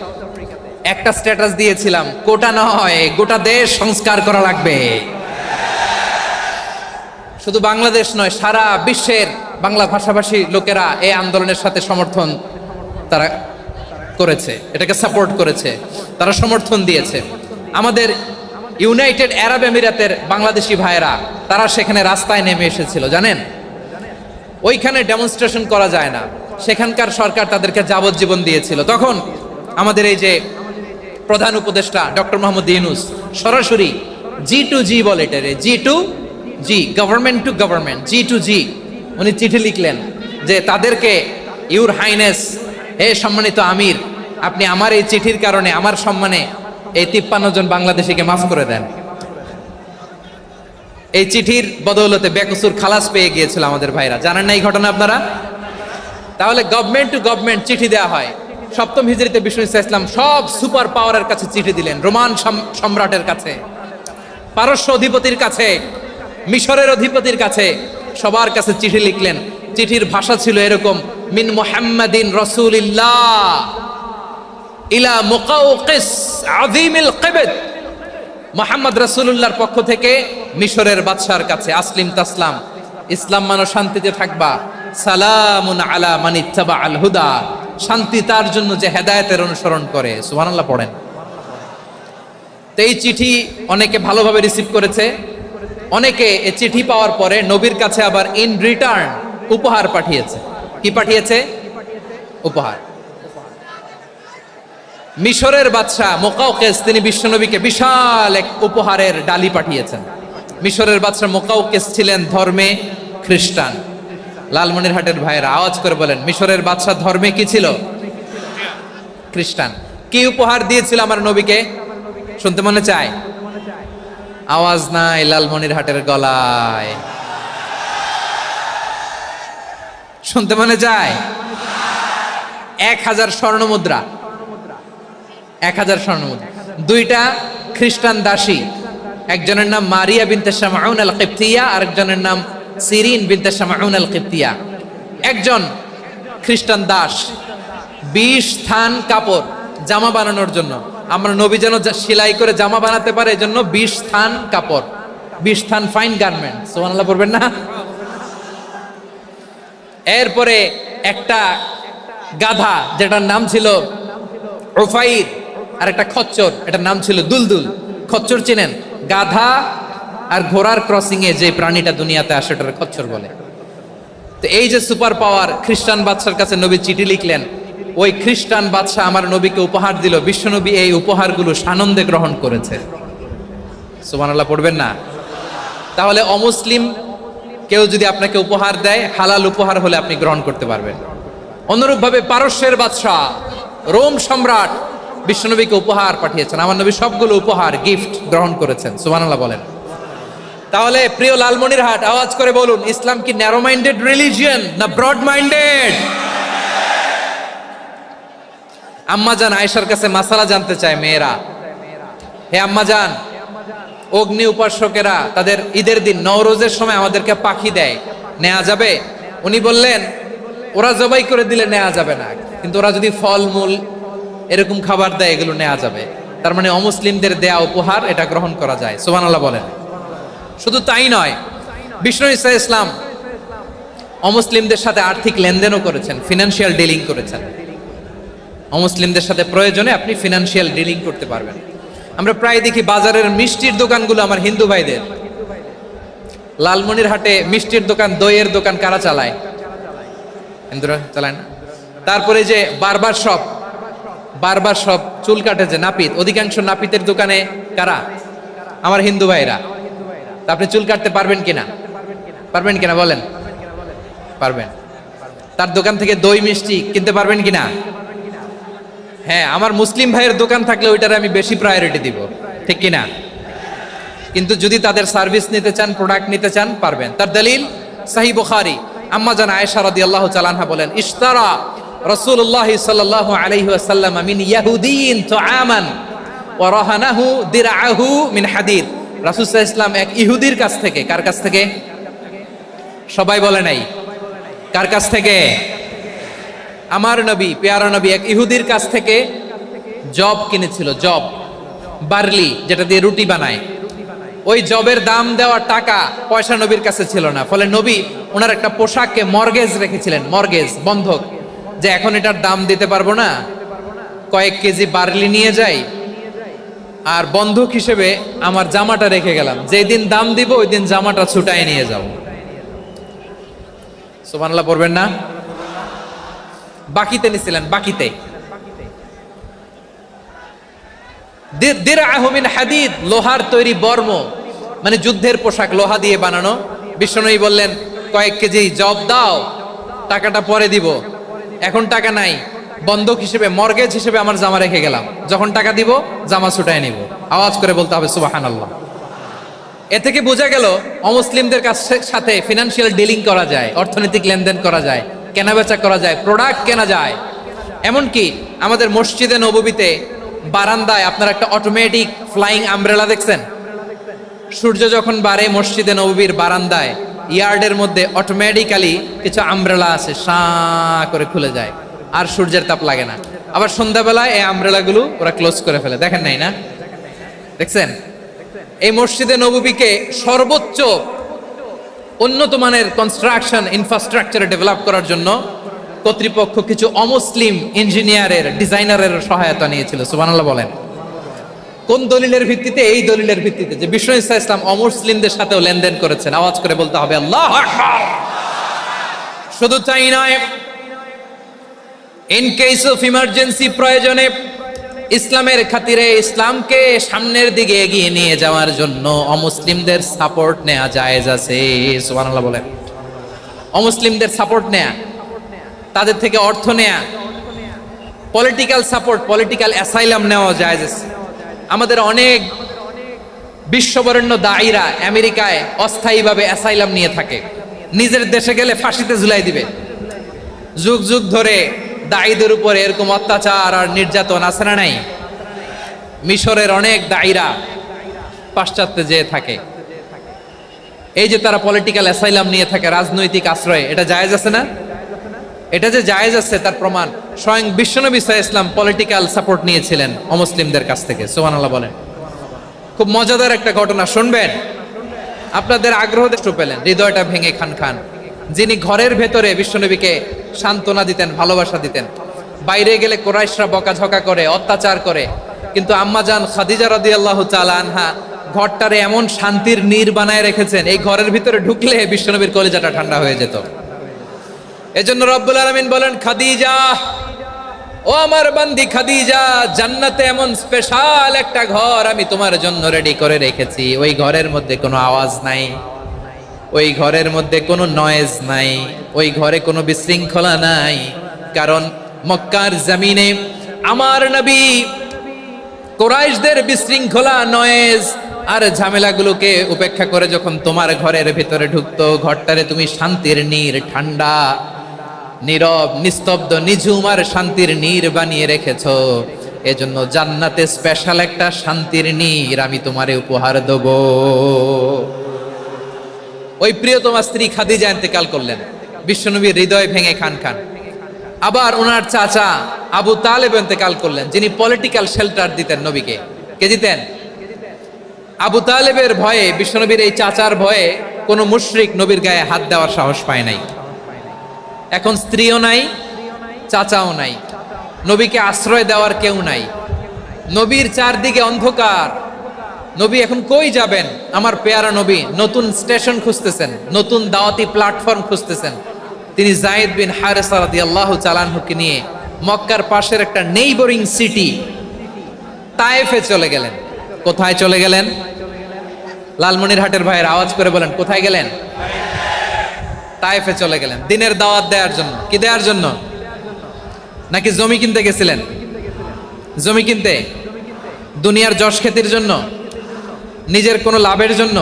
একটা স্ট্যাটাস দিয়েছিলাম, কোটা নয় গোটা দেশ সংস্কার করা লাগবে। শুধু বাংলাদেশ নয়, সারা বিশ্বের বাংলা ভাষাভাষী লোকেরা এই আন্দোলনের সাথে সমর্থন তারা করেছে, এটাকে সাপোর্ট করেছে, তারা সমর্থন দিয়েছে। আমাদের ইউনাইটেড আরব আমিরাতের বাংলাদেশি ভাইয়েরা তারা সেখানে রাস্তায় নেমে এসেছিল, জানেন? ওইখানে ডেমনস্ট্রেশন করা যায় না, সেখানকার সরকার তাদেরকে যাবজ্জীবন দিয়েছিল। তখন আমাদের এই যে প্রধান উপদেষ্টা ডক্টর মোহাম্মদ ইউনূস সরাসরি G2G বলে, এটারে G2G, government to government, G2G, উনি চিঠি লিখলেন যে তাদেরকে, ইউর হাইনেস, হে সম্মানিত আমির, আপনি আমার এই চিঠির কারণে আমার সম্মানে এই 53 জন বাংলাদেশিকে মাফ করে দেন। এই চিঠির বদৌলতে বেকসুর খালাস পেয়ে গিয়েছিল আমাদের ভাইরা, জানেন না এই ঘটনা আপনারা? তাহলে গভর্নমেন্ট টু গভর্নমেন্ট চিঠি দেওয়া হয়। সপ্তম হিজরিতে বিষ্ণু ইসলাম সব সুপার পাওয়ারের কাছে চিঠি দিলেন, রোমান সম্রাটের কাছে, পারস্য অধিপতির কাছে, মিশরের অধিপতির কাছে, সবার কাছে চিঠি লিখলেন। চিঠির ভাষা ছিল এরকম, মিন মুহাম্মাদিন রাসূলিল্লাহ ইলা মুকাওকিস আযীমিল কিবত, মুহাম্মদ রাসূলুল্লাহর পক্ষ থেকে মিশরের বাদশার কাছে, আসলিম তাসলাম, ইসলাম মানো শান্তিতে থাকবা, সালামুন আলা মান ইত্তাবা আল হুদা, শান্তি তার জন্য যে হেদায়েতের অনুসরণ করে। সুবহানাল্লাহ পড়েন। তো এই চিঠি অনেকে ভালোভাবে রিসিভ করেছে, অনেকে এই চিঠি পাওয়ার পরে নবীর কাছে আবার ইন রিটার্ন উপহার পাঠিয়েছে। কি পাঠিয়েছে? উপহার। মিশরের বাদশাহ মুকাওকিস তিনি বিশ্বনবীকে বিশাল এক উপহারের ডালি পাঠিয়েছেন। মিশরের বাদশাহ মুকাওকিস ছিলেন ধর্মে খ্রিস্টান। লালমনিরহাটের ভাইয়েরা আওয়াজ করে বলেন, মিশরের বাদশাহ ধর্মে কি ছিল? খ্রিস্টান। কি উপহার দিয়েছিল আমার নবীকে? শুনতে মনে চায়? আওয়াজ নাই লালমনিরহাটের গলায়, শুনতে মনে চায়? 1000 স্বর্ণ মুদ্রা, 1000 স্বর্ণ মুদ্রা। 2টা খ্রিস্টান দাসী, একজনের নাম মারিয়া বিনতে শামাউন আল কিবতিয়া, আরেকজনের নাম সিরিন বিনতে শামাউন আল কিবতিয়া। একজন খ্রিস্টান দাস 20 থান কাপড় জামা বানানোর জন্য, আমরা নবী যেন সেলাই করে জামা বানাতে পারে এজন্য 20 থান কাপড়, 20 থান ফাইন গার্মেন্ট, সুবহানাল্লাহ পড়বেন না? এরপরে একটা গাধা যেটার নাম ছিল উফাইর, আর একটা খচ্চর, এটার নাম ছিল দুলদুল। খচ্চর চিনেন? গাধা আর ঘোড়ার ক্রসিং এ যে প্রাণীটা দুনিয়াতে আসে ওটার খচ্চর বলে। তো এই যে সুপার পাওয়ার খ্রিস্টান বাদশার কাছে নবী চিঠি লিখলেন, ওই খ্রিস্টান বাদশা আমার নবীকে উপহার দিল, বিশ্বনবী এই উপহারগুলো সানন্দে গ্রহণ করেছে। সুবহানাল্লাহ পড়বেন না? তাহলে অমুসলিম কেউ যদি আপনাকে উপহার দেয়, হালাল উপহার হলে আপনি গ্রহণ করতে পারবেন। অনুরূপভাবে পারস্যের বাদশাহ রোম সম্রাট বিশ্বনবীকে উপহার পাঠিয়েছেন, আমার নবী সবগুলো উপহার গিফট গ্রহণ করেছেন। সুবহানাল্লাহ বলেন। তাহলে প্রিয় লালমনিরহাট আওয়াজ করে বলুন, ইসলাম কি ন্যারো মাইন্ডেড রিলিজিয়ন না ব্রড মাইন্ডেড? আম্মাজান আয়েশার কাছে মাসালা জানতে চায় মেয়েরা, হে আম্মাজান, অগ্নি উপাসকেরা তাদের ঈদের দিন নওরোজের সময় আমাদেরকে পাখি দেয়, নেওয়া যাবে? উনি বললেন, ওরা জবাই করে দিলে নেওয়া যাবে না, কিন্তু ওরা যদি ফলমূল এরকম খাবার দেয় এগুলো নেওয়া যাবে। তার মানে অমুসলিমদের দেয়া উপহার এটা গ্রহণ করা যায়। সুবহানাল্লাহ বলেন। শুধু তাই নয়, বিষ্ণু ঈসা ইসলাম অমুসলিমদের সাথে আর্থিক লেনদেনও করেছেন, ফিনান্সিয়াল ডিলিং করেছেন। অমুসলিমদের সাথে প্রয়োজনে আপনি ফিনান্সিয়াল ডিলিং করতে পারবেন। আমরা প্রায় দেখি বাজারের মিষ্টির দোকানগুলো আমার হিন্দু ভাইদের। লালমনিরহাটে মিষ্টির দোকান, দইয়ের দোকান কারা চালায়? হিন্দুরা চালায় না? তারপরে যে বারবার শপ, চুল কাটে যে নাপিত, অধিকাংশ নাপিতের দোকানে কারা? আমার হিন্দু ভাইরা। তা আপনি চুল কাটতে পারবেন কিনা? পারবেন কিনা বলেন? পারবেন। তার দোকান থেকে দই মিষ্টি কিনতে পারবেন কিনা? হ্যাঁ, আমার মুসলিম ভাইয়ের দোকান থাকলে ওইটারে আমি বেশি প্রায়োরিটি দিব, ঠিক কিনা? কিন্তু যদি তাদের সার্ভিস নিতে চান, প্রোডাক্ট নিতে চান, পারবেন। তার দলিল সহিহ বুখারী, আম্মা জান আয়েশা রাদিয়াল্লাহু তাআলা আনহা বলেন, ইশতারা রাসূলুল্লাহ সাল্লাল্লাহু আলাইহি ওয়াসাল্লাম মিন ইয়াহুদিয়িন তুআমান ওয়া রাহানাহু দিরআহু মিন হাদিদ। রাসূল সাল্লাল্লাহু আলাইহি ওয়াসাল্লাম এক ইহুদির কাছ থেকে, কার কাছ থেকে? সবাই বলে নাই, কার কাছ থেকে? আমার নবী, পেয়ারা নবী এক ইহুদির কাছ থেকে জব কিনেছিল, জব, বার্লি, যেটা দিয়ে রুটি বানায়। ওই জবের দাম দেওয়া টাকা পয়সা নবীর কাছে ছিল না, ফলে নবী ওনার একটা পোশাককে মর্গেজ রেখেছিলেন, মর্গেজ, বন্ধক, যে এখন এটার দাম দিতে পারবো না, কয়েক কেজি বার্লি নিয়ে যাই আর বন্ধক হিসেবে আমার জামাটা রেখে গেলাম, যেদিন দাম দিব ওই দিন জামাটা ছুটায় নিয়ে যাও। সুবহানাল্লাহ পড়বেন না? বাকিতে নিছিলেন, বাকিতে। দিরআহু মিন হাদিদ, লোহার তৈরি বর্ম, মানে যুদ্ধের পোশাক, লোহা দিয়ে বানানো। বিশ্বনবী বললেন, কয়েক কেজি জব দাও, টাকাটা পরে দিব, এখন টাকা নাই, বন্ধক হিসেবে, মর্গেজ হিসেবে আমার জামা রেখে গেলাম, যখন টাকা দিব জামা ছুটায় নিব। আওয়াজ করে বলতে হবে সুবহানাল্লাহ। এ থেকে বোঝা গেল অমুসলিমদের সাথে ফিনান্সিয়াল ডিলিং করা যায়, অর্থনৈতিক লেনদেন করা যায়, কেনাবেচা করা যায়, প্রোডাক্ট কেনা যায়। এমনকি আমাদের মসজিদে নববীতে বারান্দায় আপনারা একটা অটোমেটিক ফ্লাইং আমব্রেলা দেখছেন? সূর্য যখন বাড়ে মসজিদে নববীর বারান্দায় ইয়ার্ডের মধ্যে অটোমেটিক্যালি কিছু আমব্রেলা আছে, সাঁ করে খুলে যায়, আর সূর্যের তাপ লাগে না। আবার সন্ধ্যাবেলায় এই আমব্রেলাগুলো ওরা ক্লোজ করে ফেলে, দেখেন নাই না? দেখছেন? এই মসজিদে নববীকে সর্বোচ্চ উন্নত মানের কনস্ট্রাকশন ইনফ্রাস্ট্রাকচারে ডেভেলপ করার জন্য কর্তৃপক্ষ কিছু অমুসলিম ইঞ্জিনিয়ারের, ডিজাইনারের সহায়তা নিয়েছিল। সুবহানাল্লাহ বলেন। কোন দলিলের ভিত্তিতে? এই দলিলের ভিত্তিতে যে বিষ্ণু ঈসা ইসলাম অমুসলিমদের সাথেও লেনদেন করেছেন। আওয়াজ করে বলতে হবে আল্লাহু আকবার। শুধু তাই নয়, ইন কেস অফ ইমার্জেন্সি, প্রয়োজনে ইসলামের খাতিরে, ইসলামকে সামনের দিকে এগিয়ে নিয়ে যাওয়ার জন্য অমুসলিমদের সাপোর্ট নেওয়া জায়েজ আছে। সুবহানাল্লাহ বলেন। অমুসলিমদের সাপোর্ট নেয়া, তাদের থেকে অর্থ নেয়া, পলিটিক্যাল সাপোর্ট, পলিটিক্যাল অ্যাসাইলাম নেওয়া জায়েজ আছে। আমাদের অনেক বিশ্ববরেণ্য দায়ীরা আমেরিকায় অস্থায়ীভাবে অ্যাসাইলাম নিয়ে থাকে, নিজের দেশে গেলে ফাঁসিতে ঝুলাই দিবে। যুগ যুগ ধরে দায়ীদের উপরে এরকম অত্যাচার আর নির্যাতন আছে না নাই? মিশরের অনেক দায়ীরা পাশ্চাত্যে যেয়ে থাকে, এই যে তারা পলিটিক্যাল অ্যাসাইলাম নিয়ে থাকে, রাজনৈতিক আশ্রয়, এটা জায়েজ আছে না? এটা যে জায়েজ আছে তার প্রমাণ স্বয়ং বিশ্বনবী সাল্লাল্লাহু আলাইহি ওয়াসাল্লাম পলিটিক্যাল সাপোর্ট নিয়েছিলেন অমুসলিমদের কাছ থেকে। সুবহানাল্লাহ বলেন। খুব মজাদার একটা ঘটনা শুনবেন, আপনাদের আগ্রহ দেখতে পেলেন, হৃদয়টা ভেঙে খান খান। যিনি ঘরের ভেতরে বিশ্বনবীকে সান্ত্বনা দিতেন, ভালোবাসা দিতেন, বাইরে গেলে কুরাইশরা বকাঝকা করে, অত্যাচার করে, কিন্তু আম্মা জান খাদিজা রাদিয়াল্লাহু তাআলা আনহা ঘরটারে এমন শান্তির নীর বানায় রেখেছেন, এই ঘরের ভিতরে ঢুকলে বিশ্বনবীর কলিজাটা ঠান্ডা হয়ে যেত। এজন্য রব্বুল আলামিন বলেন, খাদিজা, ও আমার বান্দি খাদিজা, জান্নাতে এমন স্পেশাল একটা ঘর আমি তোমার জন্য রেডি করে রেখেছি। ওই ঘরের মধ্যে কোনো আওয়াজ নাই, ওই ঘরের মধ্যে কোনো নয়েজ নাই, ওই ঘরে কোনো বিশৃঙ্খলা নাই। কারণ মক্কার জমিনে আমার নবী কুরাইশদের বিশৃঙ্খলা, নয়েজ আর ঝামেলাগুলোকে উপেক্ষা করে যখন তোমার ঘরের ভিতরে ঢুকতো, ঘরটারে তুমি শান্তির নীর, ঠান্ডা, নীরব, নিস্তব্ধ, নিঝুম আর শান্তির নীর বানিয়ে রেখেছো। এজন্য জান্নাতে স্পেশাল একটা শান্তির নীর আমি তোমারে উপহার দেব। ওই প্রিয়তমা স্ত্রী খাদিজা ইন্তেকাল করলেন, বিশ্বনবীর হৃদয় ভেঙে খান খান। আবার ওনার চাচা আবু তালেব ইন্তেকাল করলেন, যিনি পলিটিক্যাল শেল্টার দিতেন নবীকে। কে দিতেন? আবু তালেবের ভয়ে, বিশ্বনবীর এই চাচার ভয়ে কোনো মুশরিক নবীর গায়ে হাত দেওয়ার সাহস পায় নাই। এখন স্ত্রীও নাই, চাচাও নাই, নবীকে আশ্রয় দেওয়ার কেউ নাই, নবীর চারদিকে অন্ধকার। নবী এখন কই যাবেন? আমার পেয়ারা নবী নতুন স্টেশন খুঁজতেছেন, নতুন দাওয়াতি প্ল্যাটফর্ম খুঁজতেছেন। তিনি যায়েদ বিন হারেসা রাদিয়াল্লাহু তাআলা আনহুকে নিয়ে মক্কার পাশের একটা নেইবরিং সিটি তায়েফে চলে গেলেন। কোথায় চলে গেলেন? লালমনিরহাটের ভাইয়ের আওয়াজ করে বলেন, কোথায় গেলেন? তায়েফে চলে গেলেন দিনের দাওয়াত দেওয়ার জন্য। কি দেওয়ার জন্য? নাকি জমি কিনতে গেছিলেন? জমি কিনতে, দুনিয়ার যশ খ্যাতির জন্য, নিজের কোনো লাভের জন্য?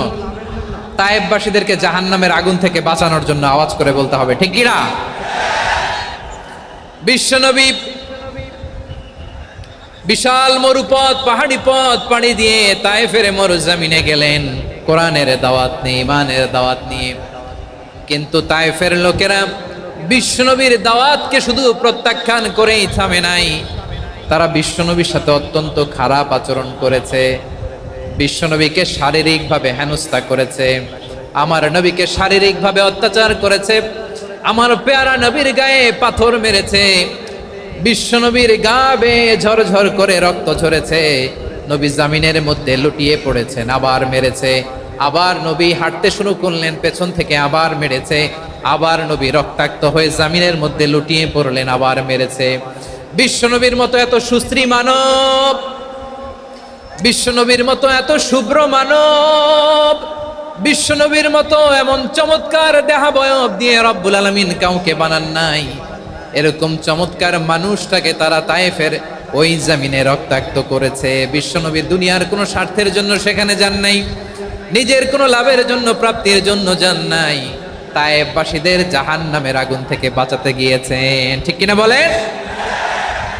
তায়েফবাসীদেরকে জাহান্নামের আগুন থেকে বাঁচানোর জন্য। আওয়াজ করে বলতে হবে ঠিক কি না? বিশ্বনবী বিশাল মরুপথ, পাহাড়ি পথ পাড়ি দিয়ে তায়েফের মরুজমিনে গেলেন কোরআনের দাওয়াত নিয়ে, ইমানের দাওয়াত নিয়ে। কিন্তু তায়েফের লোকেরা বিশ্বনবীর দাওয়াতকে শুধু প্রত্যাখ্যান করেই থামে নাই, তারা বিশ্বনবীর সাথে অত্যন্ত খারাপ আচরণ করেছে। বিশ্বনবীকে শারীরিকভাবে হেনস্থা করেছে, আমার নবীকে শারীরিকভাবে অত্যাচার করেছে, আমার পেয়ারা নবীর গায়ে পাথর মেরেছে, বিশ্বনবীর গা বেয়ে ঝরঝর করে রক্ত ঝরেছে, নবী জামিনের মধ্যে লুটিয়ে পড়েছেন, আবার মেরেছে, আবার নবী হাঁটতে শুরু করলেন, পেছন থেকে আবার মেরেছে, আবার নবী রক্তাক্ত হয়ে জামিনের মধ্যে লুটিয়ে পড়লেন, আবার মেরেছে। বিশ্বনবীর মতো এত সুশ্রী মানব, বিশ্বনবীর মতো এত শুভ্র মানব, বিশ্বনবীর মতো এমন চমৎকার দেহাবয়ব দিয়ে রব্বুল আলামিন কাউকে বানান নাই। এরকম চমৎকার মানুষটাকে তারা তায়েফের ওই জমিনে রক্তাক্ত করেছে। বিশ্বনবী দুনিয়ার কোনো স্বার্থের জন্য সেখানে যান নাই, নিজের কোনো লাভের জন্য, প্রাপ্তির জন্য যান নাই, তায়েফবাসীদের জাহান্নামের আগুন থেকে বাঁচাতে গিয়েছেন। ঠিক কিনা বলেন?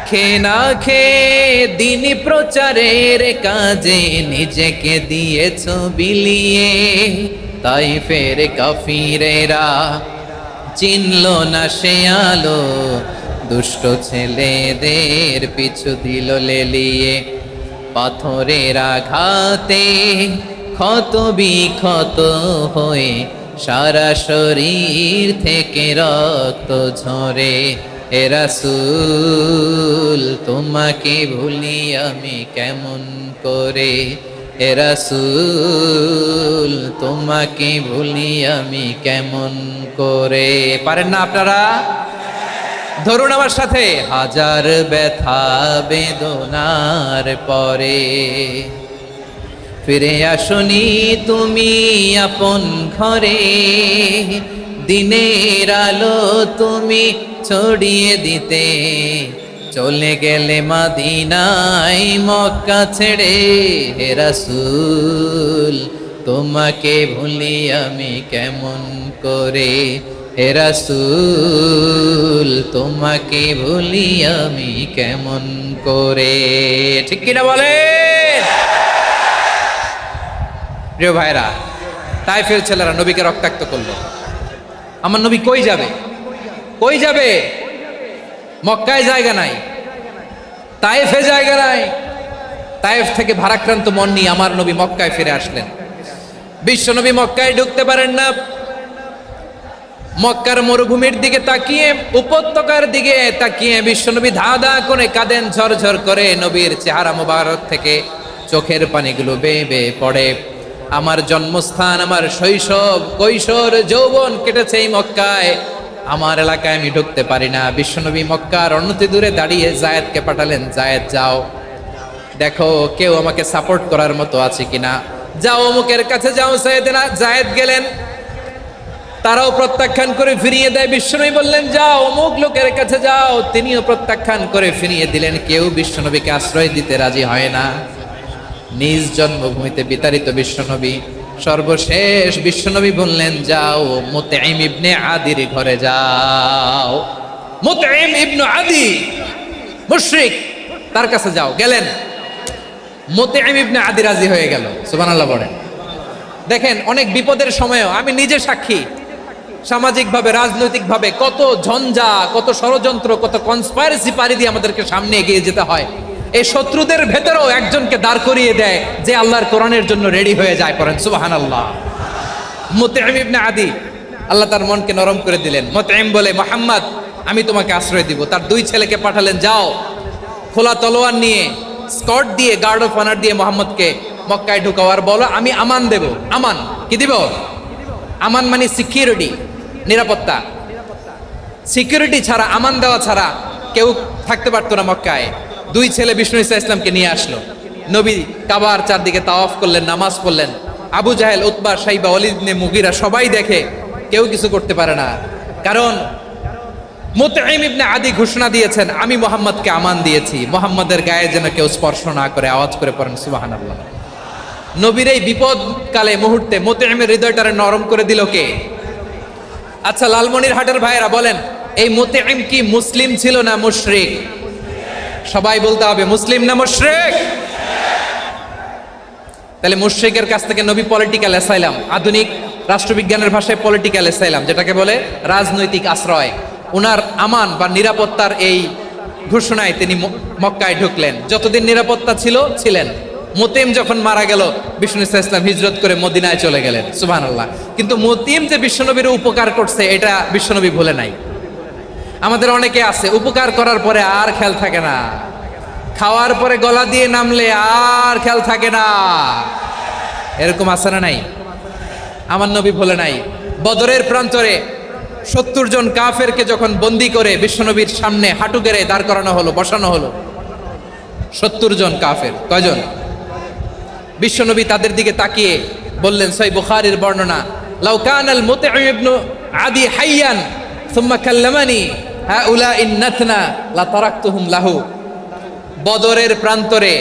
খেয়ে না খেয়ে দিনী প্রচারের কাজে নিজেকে দিয়েছ বিলিয়ে, তায়েফের কাফিরেরা চিনল না সে আলো, দুষ্ট ছেলেদের পিছু দিল লেলিয়ে, পাথরের আঘাতে ক্ষত বিক্ষত হয়ে সারা শরীর থেকে রক্ত ঝরে। এ রাসূল তোমাকে ভুলি আমি কেমন করে, এ রাসূল তোমাকে ভুলি আমি কেমন করে। পারেন না আপনারা? ধরুন আমার সাথে, হাজার ব্যথা বেদনার পরে ফিরে আসনি তুমি আপন ঘরে, দিনের আলো তুমি ছড়িয়ে দিতে, চলে গেলে মদিনায় মক্কা ছেড়ে। হে রাসূল তোমাকে ভুলি আমি কেমন করে, হে রাসূল তোমাকে ভুলি আমি কেমন করে। ঠিক কিনা বলেন? প্রিয় ভাইরা, তায়েফের ছেলেরা নবীকে রক্তাক্ত করলো। আমার নবী কই যাবে? কই যাবে? মক্কায় জায়গা নাই, তায়েফে জায়গা নাই। তায়েফ থেকে ভারাক্রান্ত মন নিয়ে আমার নবী মক্কায় ফিরে আসলেন। বিশ্বনবী মক্কায় ঢুকতে পারেন না। মক্কার মরুভূমির দিকে তাকিয়ে, উপত্যকার দিকে তাকিয়ে বিশ্বনবী ধা ধা করে কাঁদেন, ঝরঝর করে নবীর চেহারা মোবারক থেকে চোখের পানিগুলো বেয়ে বেয়ে পড়ে। আমার জন্মস্থান, আমার শৈশব, কৈশোর, যৌবন কেটেছে এই মক্কায়, আমার এলাকায় আমি ঢুকতে পারি না। বিশ্বনবী মক্কার অনতি দূরে দাঁড়িয়ে জায়েদকে পাঠালেন, জায়েদ যাও দেখো কেউ আমাকে সাপোর্ট করার মতো আছে কিনা, যাও অমুকের কাছে যাও। জায়েদ গেলেন, তারাও প্রত্যাখ্যান করে ফিরিয়ে দেয়। বিশ্বনবী বললেন যাও অমুক লোকের কাছে যাও, তিনিও প্রত্যাখ্যান করে ফিরিয়ে দিলেন। কেউ বিশ্বনবীকে আশ্রয় দিতে রাজি হয় না। নিজ জন্মভূমিতে বিতাড়িত বিশ্বনবী, সর্বশেষ বিশ্বনবী বললেন যাও মুতঈম ইবনে আদির ঘরে যাও। মুতঈম ইবনে আদি মুশরিক, তার কাছে যাও। গেলেন, মুতঈম ইবনে আদি রাজি হয়ে গেল। সুবহানাল্লাহ বলেন। দেখেন, অনেক বিপদের সময়ও আমি নিজে সাক্ষী, সামাজিকভাবে, রাজনৈতিকভাবে কত ঝঞ্ঝা, কত ষড়যন্ত্র, কত কনস্পাইরেসি পাড়ি দিয়ে আমাদেরকে সামনে এগিয়ে যেতে হয়। এই শত্রুদের ভেতরেও একজনকে দাঁড় করিয়ে দেয় যে আল্লাহর কোরআনের জন্য রেডি হয়ে যায়। পড়েন সুবহানাল্লাহ। মুতঈম ইবনে আদি, আল্লাহ তার মনকে নরম করে দিলেন। মুতঈম বলে, মুহাম্মদ আমি তোমাকে আশ্রয় দিব। তার দুই ছেলেকে পাঠালেন, যাও খোলা তলোয়ার নিয়ে, স্কট দিয়ে, গার্ড অফ অনার দিয়ে মোহাম্মদকে মক্কায় ঢুকাও, আর বলো আমি আমান দেব। আমান কি দিব? আমান মানে সিকিউরিটি, নিরাপত্তা। সিকিউরিটি ছাড়া, আমান দেওয়া ছাড়া কেউ থাকতে পারতো না মক্কায়। দুই ছেলে বিষ্ণু ঈসা ইসলামকে নিয়ে আসলো। নবী কাবার চারদিকে তাওয়াফ করলেন, নামাজ পড়লেন। আবু জাহেল, উতবা, শাইবা, ওয়ালিদ ইবনে মুগিরা সবাই দেখে কেউ কিছু করতে পারে না। কারণ মুতঈম ইবনে আদি ঘোষণা দিয়েছেন, আমি মুহাম্মদকে আমান দিয়েছি, মুহাম্মাদের গায়ে যেন কেউ স্পর্শ না করে। আওয়াজ করে পড়েন সুবহানাল্লাহ। নবীর এই বিপদকালে মুহূর্তে মুতঈমের হৃদয়টারে নরম করে দিল কে? আচ্ছা, লালমনিরহাটের ভাইয়েরা বলেন, এই মুতঈম কি মুসলিম ছিল না মুশরিক? সবাই বলতে হবে মুসলিম না মুশরিক। তাহলে মুশরিকের কাছ থেকে নবী পলিটিক্যাল অ্যাসাইলাম, আধুনিক রাষ্ট্রবিজ্ঞানের ভাষায় পলিটিক্যাল অ্যাসাইলাম, যেটাকে বলে রাজনৈতিক আশ্রয়, উনার আমান বা নিরাপত্তার এই ঘোষণায় তিনি মক্কায় ঢুকলেন। যতদিন নিরাপত্তা ছিলেন। মুতিম যখন মারা গেল, বিষ্ণু ইসলাম হিজরত করে মদিনায় চলে গেলেন। সুবহানাল্লাহ। কিন্তু মুতিম যে বিশ্বনবীর উপকার করছে এটা বিশ্বনবী ভুলে নাই। আমাদের অনেকে আছে উপকার করার পরে আর খেয়াল থাকে না, খাওয়ার পরে গলা দিয়ে নামলে আর খেয়াল থাকে না। এরকম আছে না নাই? আমার নবী ভুলে নাই। বদরের প্রান্তরে 70 জন কাফেরকে যখন বন্দি করে বিশ্বনবীর সামনে হাঁটু গেড়ে দাঁড় করানো হলো, বসানো হলো, 70 জন কাফের। কয়জন? বিশ্বনবী তাদের দিকে তাকিয়ে বললেন, সহিহ বুখারীর বর্ণনা, লাউ কানাল মুতঈম ইবনে আদি হাইয়ান সুম্মা কাল্লামানি হাউলাই নাতনা লা তারাকতুহুম লাহু। বদরের প্রান্তরে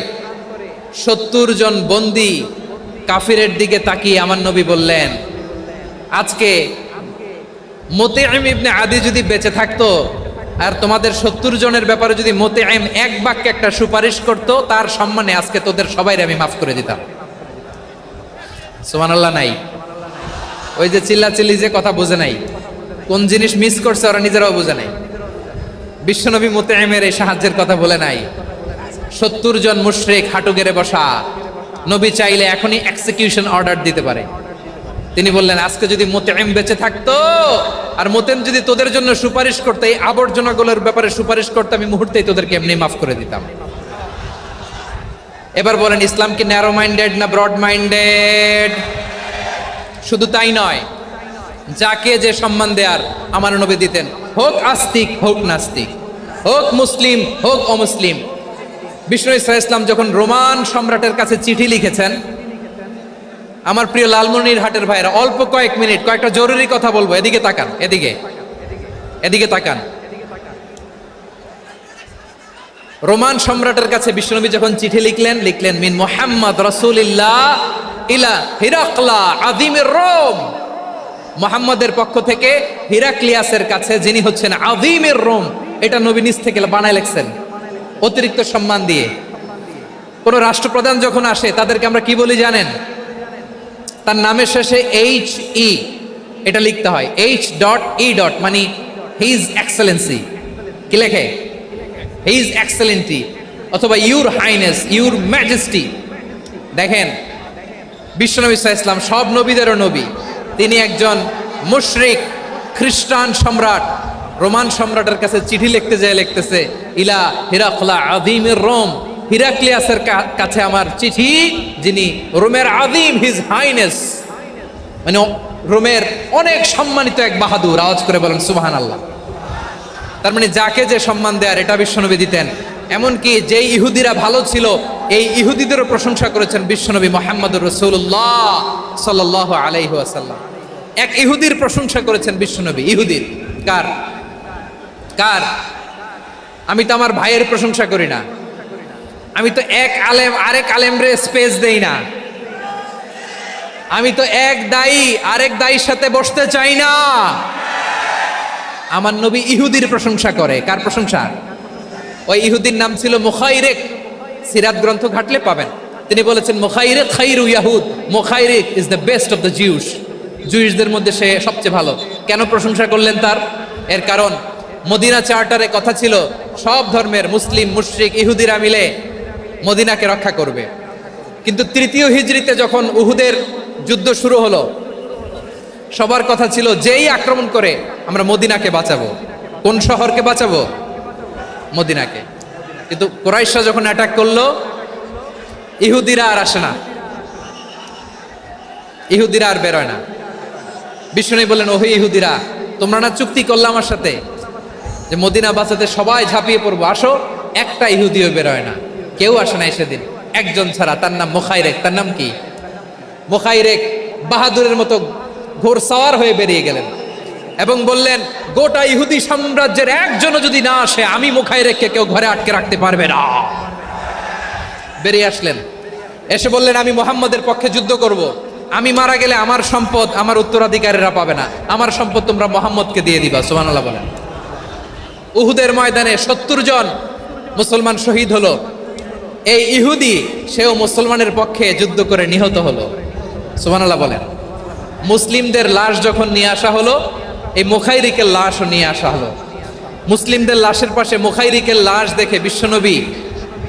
70 জন বন্দি কাফিরের দিকে তাকিয়ে আমার নবী বললেন, আজকে মুতঈম ইবনে আদি যদি বেঁচে থাকতো আর তোমাদের 70 জনের ব্যাপারে যদি মুতঈম এক বাক্যে একটা সুপারিশ করত, তার সম্মানে আজকে তোদের সবাইকে আমি মাফ করে দিতাম। সুবহানাল্লাহ। নাই ওই যে চিল্লাচিল্লি যে কথা বুঝে নাই, কোন জিনিস মিস করছে ওরা নিজেরাও বুঝে নাই। বিশ্বনবী মুতঈমের এই সাহায্যের কথা বলে নাই। 70 জন মুশরিক হাঁটু গেড়ে বসা, নবী চাইলে এখনই এক্সিকিউশন অর্ডার দিতে পারে। তিনি বললেন, আজকে যদি মুতঈম বেঁচে থাকতো আর মুতঈম যদি তোদের জন্য সুপারিশ করতে, এই আবর্জনাগুলোর ব্যাপারে সুপারিশ করতে, আমি মুহূর্তেই তোদেরকে এমনি মাফ করে দিতাম। এবার বলেন, ইসলাম কি ন্যারো মাইন্ডেড না ব্রড মাইন্ডেড? শুধু তাই নয়, যাকে যে সম্মান দেয়ার আমার নবী দিতেন, হোক আস্তিক হোক নাস্তিক, হোক মুসলিম হোক অমুসলিম। বিষ্ণু ইসলাম যখন রোমান সম্রাটের কাছে চিঠি লিখেছেন, আমার প্রিয় লালমনিরহাটের ভাইরা, অল্প কয়েক মিনিট কয়েকটা জরুরি কথা বলবো। এদিকে তাকান, এদিকে তাকান। রোমান সম্রাটের কাছে বিশ্বনবী যখন চিঠি লিখলেন মিন মুহাম্মদ রাসূলিল্লাহ ইলা হিরাকলা আযীমির রোম। মুহাম্মদের পক্ষ থেকে হিরাক্লিয়াসের কাছে, যিনি হচ্ছেন আযীমির রোম। এটা নবী নিজ থেকে বানায় লিখছেন, অতিরিক্ত সম্মান দিয়ে। কোন রাষ্ট্রপ্রধান যখন আসে তাদেরকে আমরা কি বলি জানেন? তার নামের শেষে HE এটা লিখতে হয়, H.E. মানে হিজ এক্সেলেন্সি। কি লেখে? হিজ এক্সেলেন্টি, অথবা ইউর হাইনেস, ইউর ম্যাজেস্টি। দেখেন, বিশ্বনবী সাল্লাল্লাহু আলাইহি ওয়াসাল্লাম সব নবীদেরও নবী। তিনি একজন মুশরিক খ্রিস্টান সম্রাট রোমান সম্রাটের কাছে চিঠি লিখতে যায়, লিখতেছে, ইলা হিরাকলা আযীমির রোম। হিরাক্লিয়াসের কাছে আমার চিঠি, যিনি রোমের আযীম, হিজ হাইনেস, মানে রোমের অনেক সম্মানিত এক বাহাদুর। আওয়াজ করে বলেন সুবহানাল্লাহ। তার মানে যাকে যে সম্মান দেয়ার এটা বিশ্বনবী দিতেন। এমনকি যেই ইহুদিরা ভালো ছিল, এই ইহুদিদেরও প্রশংসা করেছেন বিশ্বনবী মুহাম্মদুর রাসূলুল্লাহ সাল্লাল্লাহু আলাইহি ওয়াসাল্লাম। এক ইহুদির প্রশংসা করেছেন বিশ্বনবী। ইহুদির কার? আমি তো আমার ভাইয়ের প্রশংসা করি না, আমি তো এক আলেম আরেক আলেমরে স্পেস দেই না, আমি তো এক দায়ী আরেক দায়ীর সাথে বসতে চাই না। আমার নবী ইহুদির প্রশংসা করে। কার প্রশংসা? ওই ইহুদির নাম ছিল মুখাইরিক। সিরাত গ্রন্থ ঘাটলে পাবেন। তিনি বলেছেন, মুখাইরিক খাইরু ইয়াহুদ, Mukhairiq is the best of the Jews. জুইশদের মধ্যে সে সবচেয়ে ভালো। কেন প্রশংসা করলেন তার? এর কারণ মদিনা চার্টারে কথা ছিল, সব ধর্মের মুসলিম মুশরিক ইহুদিরা মিলে মদিনাকে রক্ষা করবে। কিন্তু 3য় হিজরিতে যখন উহুদের যুদ্ধ শুরু হলো, সবার কথা ছিল যেই আক্রমণ করে আমরা মদিনাকে বাঁচাবো। কোন শহরকে বাঁচাবো? মদিনাকে। কিন্তু কুরাইশরা যখন অ্যাটাক করলো, ইহুদিরা আর আসে না, ইহুদিরা আর বেরোয় না। বিষ্ণু বললেন, ওহে ইহুদিরা, তোমরা না চুক্তি করলে আমার সাথে যে মদিনা বাঁচাতে সবাই ঝাঁপিয়ে পড়বো, আসো। একটা ইহুদিও বেরোয় না, কেউ আসে না সেদিন, একজন ছাড়া। তার নাম মুখাইরেক। তার নাম কি? মুখাইরেক বাহাদুরের মতো ঘোড়সাওয়ার হয়ে বেরিয়ে গেলেন। এবং বললেন, গোটা ইহুদি সাম্রাজ্যের একজনও যদি না আসে, আমি মুখাইরেককে কেউ ঘরে আটকে রাখতে পারবে না। বেরিয়ে আসলেন, এসে বললেন, আমি মুহাম্মদের পক্ষে যুদ্ধ করব। আমি মারা গেলে আমার সম্পদ আমার উত্তরাধিকারীরা পাবে না, আমার সম্পদ তোমরা মুহাম্মদকে দিয়ে দিবা। সুবহানাল্লাহ বলেন। উহুদের ময়দানে 70 জন মুসলমান শহীদ হলো। এই ইহুদি সেও মুসলমানের পক্ষে যুদ্ধ করে নিহত হলো। সুবহানাল্লাহ বলেন। মুসলিমদের লাশ যখন নিয়ে আসা হলো, এই মুখাইরিকের লাশও নিয়ে আসা হলো। মুসলিমদের লাশের পাশে মুখাইরিকের লাশ দেখে বিশ্বনবী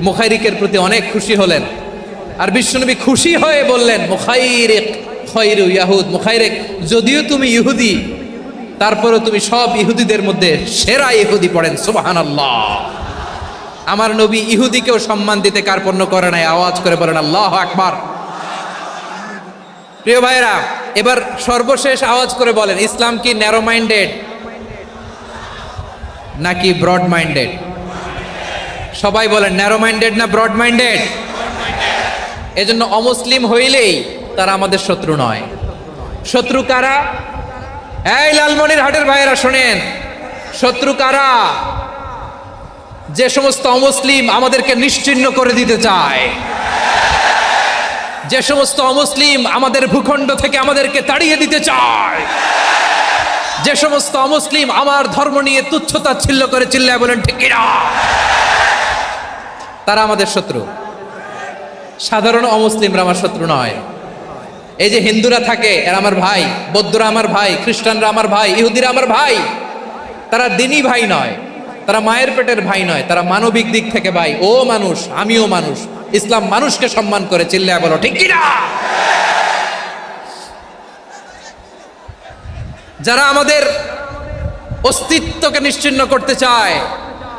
মুখাইরিকের প্রতি অনেক খুশি হলেন। আর বিশ্বনবী খুশি হয়ে বললেন, মুখাইরিক খয়রু ইয়াহুদ, মুখাইরিক যদিও তুমি ইহুদি, তারপরেও তুমি সব ইহুদিদের মধ্যে সেরা ইহুদি। পড়েন সুবহানাল্লাহ। আমার নবী ইহুদিকেও সম্মান দিতে কার্পণ্য করে নাই। আওয়াজ করে বলেন আল্লাহু আকবার। প্রিয় ভাইরা, এবার সর্বশেষ আওয়াজ করে বলেন, ইসলাম কি ন্যারো মাইন্ডেড নাকি ব্রড মাইন্ডেড? সবাই বলেন, ন্যারো মাইন্ডেড না ব্রড মাইন্ডেড? এজন্য অমুসলিম হইলেই তারা আমাদের শত্রু নয়। শত্রু কারা? এই লালমনিরহাটের ভাইয়েরা শোনেন, শত্রু কারা? যে সমস্ত অমুসলিম আমাদেরকে নিশ্চিহ্ন করে দিতে চায়, যে সমস্ত অমুসলিম আমাদের ভূখণ্ড থেকে আমাদেরকে তাড়িয়ে দিতে চায়, যে সমস্ত অমুসলিম আমার ধর্ম নিয়ে তুচ্ছতাচ্ছিল্য করে চিল্লায় বলেন ঠিক কিনা, তারা আমাদের শত্রু। সাধারণ অমুসলিমরা আমার শত্রু নয়। এই যে হিন্দুরা থাকে, এরা আমার ভাই, বৌদ্ধরা আমার ভাই, খ্রিস্টানরা আমার ভাই, ইহুদিরা আমার ভাই। তারা দিনই ভাই নয়, তারা মায়ের পেটের ভাই নয়, তারা মানবিক দিক থেকে ভাই। ও মানুষ, আমিও মানুষ। ইসলাম মানুষকে সম্মান করে, চিল্লায় বলো ঠিক কিনা। যারা আমাদের অস্তিত্বকে নিশ্চিহ্ন করতে চায়,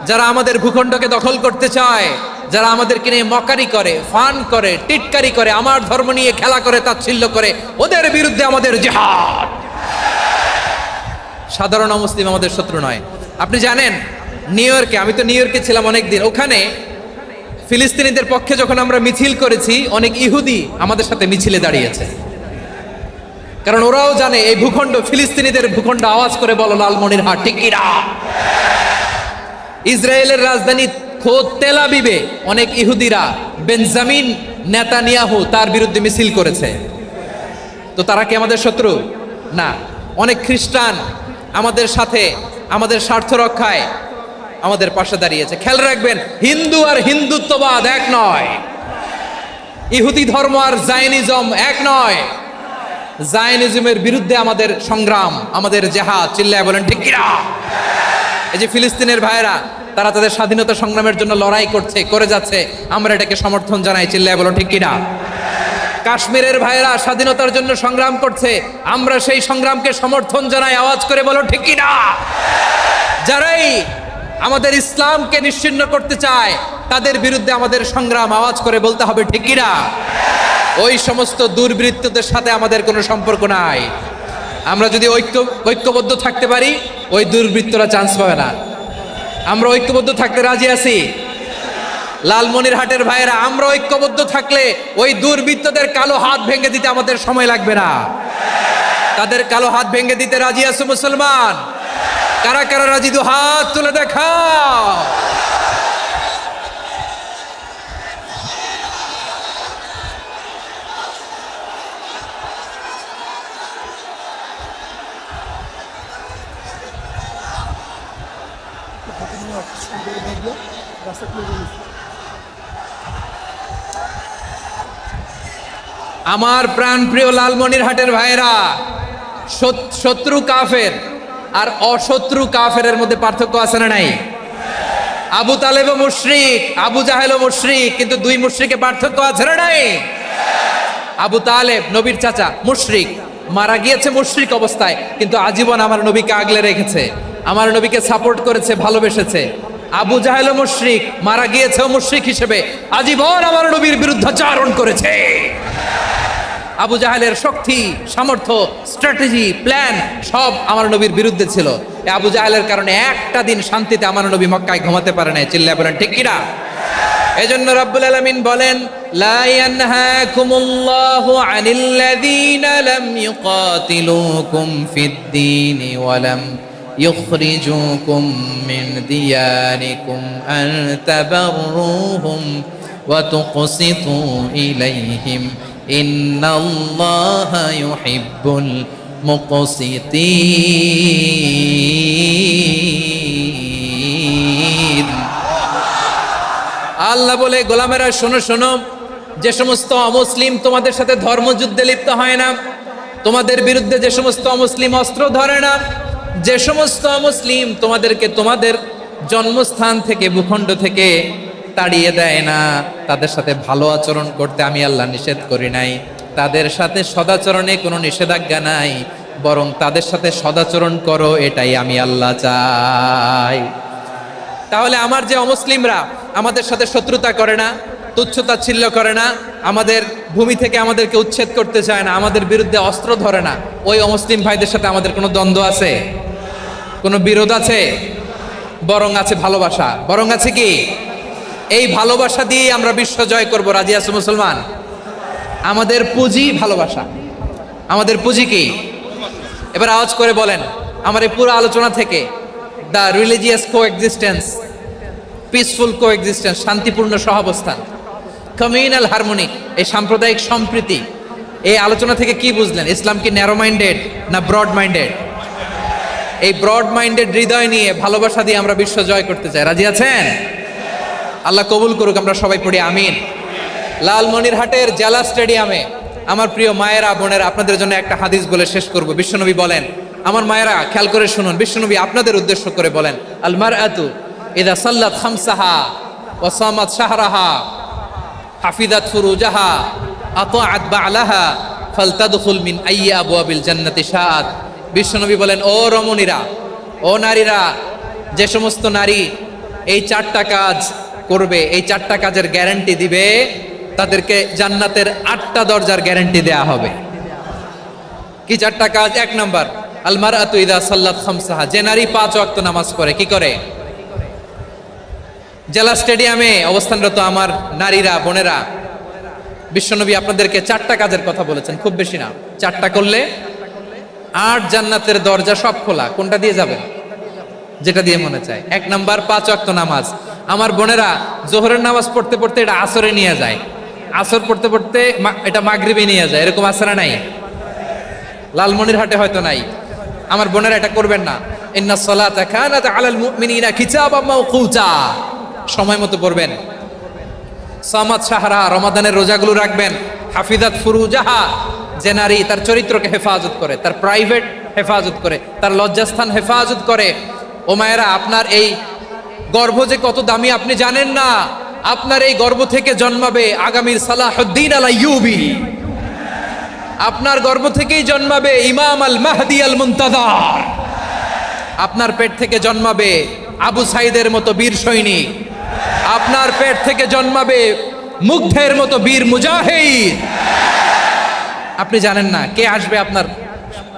যারা আমাদের ভূখণ্ডকে দখল করতে চায়, যারা আমাদেরকে নিয়ে মকারি করে, ফান করে, টিটকারি করে, আমার ধর্ম নিয়ে খেলা করে, তাচ্ছিল্য করে, ওদের বিরুদ্ধে আমাদের জিহাদ। সাধারণ মুসলিম আমাদের শত্রু নয়। আপনি জানেন, নিউ ইয়র্কে, আমি তো নিউ ইয়র্কে ছিলাম অনেকদিন, ওখানে ফিলিস্তিনিদের পক্ষে যখন আমরা মিছিল করেছি, অনেক ইহুদি আমাদের সাথে মিছিলে দাঁড়িয়েছে। কারণ ওরাও জানে এই ভূখণ্ড ফিলিস্তিনিদের ভূখণ্ড। আওয়াজ করে বলো লালমনিরহাট ঠিক কিনা। ইসরায়েলের রাজধানী খোদ তেল আবিবে অনেক ইহুদিরা বেঞ্জামিন নেতানিয়াহু তার বিরুদ্ধে মিছিল করেছে। তো তারা কি আমাদের শত্রু? না। অনেক খ্রিস্টান আমাদের সাথে আমাদের স্বার্থ রক্ষায় আমাদের পাশে দাঁড়িয়েছে। খেয়াল রাখবেন, হিন্দু আর হিন্দুত্ববাদ এক নয়, ইহুদি ধর্ম আর জায়নিজম এক নয়। জায়নিজমের বিরুদ্ধে আমাদের সংগ্রাম, আমাদের জেহাদ, চিল্লায় বলেন ঠিক কিনা। এই যে ফিলিস্তিনের ভাইরা, তারা তাদের স্বাধীনতা সংগ্রামের জন্য লড়াই করছে, করে যাচ্ছে, আমরা এটাকে সমর্থন জানাই, চিল্লায় বলো ঠিক কিনা। কাশ্মীরের ভাইরা স্বাধীনতার জন্য সংগ্রাম করছে, আমরা সেই সংগ্রামকে সমর্থন জানাই, আওয়াজ করে বলো ঠিক কিনা। যারাই আমাদের ইসলামকে নিশ্চিহ্ন করতে চায়, তাদের বিরুদ্ধে আমাদের সংগ্রাম, আওয়াজ করে বলতে হবে ঠিক কিনা। ওই সমস্ত দুর্বৃত্তদের সাথে আমাদের কোনো সম্পর্ক নাই। আমরা যদি ঐক্যবদ্ধ থাকতে পারি, ওই দুর্বৃত্তরা চান্স পাবে না। আমরা ঐক্যবদ্ধ থাকতে রাজি আছি। লালমনিরহাটের ভাইয়েরা, আমরা ঐক্যবদ্ধ থাকলে ওই দুর্বৃত্তদের কালো হাত ভেঙে দিতে আমাদের সময় লাগবে না। তাদের কালো হাত ভেঙে দিতে রাজি আছো মুসলমান? কারা কারা রাজি? দু হাত তুলে দেখাও। আমার প্রাণ প্রিয় লালমনিরহাটের ভাইয়েরা, শত্রু কাফের আর অশত্রু কাফেরের মধ্যে পার্থক্য আছে না নাই? আবু তালেবও মুশরিক, আবু জাহেলও মুশরিক, কিন্তু দুই মুশরিকে পার্থক্য আছে না নাই? আবু তালেব নবীর চাচা, মুশরিক, মারা গিয়েছে মুশরিক অবস্থায়, কিন্তু আজীবন আমার নবীকে আগলে রেখেছে, আমার নবীকে সাপোর্ট করেছে, ভালোবেসেছে। আবু জাহেলও মুশরিক, মারা গিয়েছেও মুশরিক হিসেবে, আজীবন আমার নবীর বিরুদ্ধাচারণ করেছে। আবু জাহেলের শক্তি, সামর্থ্য, স্ট্র্যাটেজি, প্ল্যান সব আমার নবীর বিরুদ্ধে ছিল। এই আবু জাহেলের কারণে একটা দিন শান্তিতে আমার নবী মক্কায় ঘুমাতে পারে নাই, চিল্লায় বলেন ঠিক কিনা। এজন্য রব্বুল আলামিন বলেন, لا ينهاكم الله عن الذين لم يقاتلوكم في الدين ولم يخرجوكم من دياركم أن تبروهم وتقسطوا إليهم إن الله يحب المقسطين আল্লাহ বলে গোলামেরা শোনো শোনো, যে সমস্ত অমুসলিম তোমাদের সাথে ধর্মযুদ্ধে লিপ্ত হয় না, তোমাদের বিরুদ্ধে যে সমস্ত অমুসলিম অস্ত্র ধরে না, যে সমস্ত অমুসলিম তোমাদেরকে তোমাদের জন্মস্থান থেকে ভূখণ্ড থেকে তাড়িয়ে দেয় না, তাদের সাথে ভালো আচরণ করতে আমি আল্লাহ নিষেধ করি নাই। তাদের সাথে সদাচরণে কোনো নিষেধাজ্ঞা নাই, বরং তাদের সাথে সদাচরণ করো, এটাই আমি আল্লাহ চাই। তাহলে আমার যে অমুসলিমরা আমাদের সাথে শত্রুতা করে না, তুচ্ছতাচ্ছিল্য করে না, আমাদের ভূমি থেকে আমাদেরকে উচ্ছেদ করতে চায় না, আমাদের বিরুদ্ধে অস্ত্র ধরে না, ওই অমুসলিম ভাইদের সাথে আমাদের কোনো দ্বন্দ্ব আছে? কোনো বিরোধ আছে? বরং আছে ভালোবাসা। বরং আছে কি? এই ভালোবাসা দিয়ে আমরা বিশ্ব জয় করব। রাজি আছো মুসলমান? আমাদের পুঁজি ভালোবাসা। আমাদের পুঁজি কি? এবার আওয়াজ করে বলেন আমার এই পুরো আলোচনা থেকে, the religious coexistence, peaceful coexistence, শান্তিপূর্ণ সহাবস্থান, কমিউনাল হারমোনি, এই সাম্প্রদায়িক সম্প্রীতি, এই আলোচনা থেকে কি বুঝলেন? ইসলাম কি ন্যারো মাইন্ডেড না ব্রড মাইন্ডেড? এই ব্রড মাইন্ডেড হৃদয় নিয়ে ভালোবাসা দিয়ে আমরা বিশ্ব জয় করতে চাই। রাজি আছেন? আল্লাহ কবুল করুক। আমরা সবাই পড়ি আমিন। লালমনিরহাটের জেলা স্টেডিয়ামে আমার প্রিয় মায়েরা বোনেরা, আপনাদের জন্য একটা হাদিস বলে শেষ করব। বিশ্বনবী বলেন, আমার মায়েরা খেয়াল করে শুনুন, বিশ্বনবী আপনাদের উদ্দেশ্য করে বলেন, আল মারআতু ইযা সাল্লাত খামসাহা ওয়া সামাত শাহরাহা হাফিজাত ফুরুজাহা আতাআত বা'লাহা ফালতাদখুল মিন আইয়ি আবওয়াবিল জান্নাতি শাআত। বিশ্বনবী বলেন, ও রমণীরা, ও নারীরা, যে সমস্ত নারী এই চারটা কাজ করবে, এই চারটা কাজের গ্যারান্টি দিবে, তাদেরকে জান্নাতের 8টা দরজার গ্যারান্টি দেয়া হবে। কি চারটা কাজ? 1 নাম্বার, আল মারআতু ইযা সাল্লাত খামসাহা, যে নারী 5 ওয়াক্ত নামাজ পড়ে। কি করে? জেলা স্টেডিয়ামে অবস্থানরত আমার নারীরা বোনেরা, বিশ্বনবী আপনাদেরকে 4টা কাজের কথা বলেছেন, খুব বেশি না। 4টা করলে 8 জান্নাতের দরজা সব খোলা। কোনটা দিয়ে যাবেন? যেটা দিয়ে মনে চায়। 1 নাম্বার 5 ওয়াক্ত নামাজ। আমার বোনেরা জোহরের নামাজ পড়তে পড়তে এটা আসরে নিয়ে যায়, আসর পড়তে পড়তে এটা মাগরিবে নিয়ে যায়। এরকম আসরা নাই? লালমনিরহাটে হয়তো নাই। আমার বোনেরা এটা করবেন না। ইন্নাস সালাতা কানাত আলাল মুমিনিনা কিতাবাম মাওকুতা, সময় মতো পড়বেন। সামাত শাহরা, রমাদানের রোজাগুলো রাখবেন। হাফিজাত ফুরুজাহা, যে নারী তার চরিত্রকে হেফাজত করে, তার প্রাইভেট হেফাজত করে, তার লজ্জাস্থান হেফাজত করে। ও মায়েরা, আপনার এই গর্ভ যে কত দামি আপনি জানেন না। আপনার এই গর্ভ থেকে জন্মাবে আগামীর সালাহুদ্দিন আল আইয়ুবী। আপনার গর্ভ থেকেই জন্মাবে ইমাম আল মাহদি আল মুনতাজার। আপনার পেট থেকে জন্মাবে আবু সাইদের মতো বীর সৈনিক। আপনার পেট থেকে জন্মাবে মুগ্ধের মতো বীর মুজাহিদ। আপনি জানেন না কে আসবে আপনার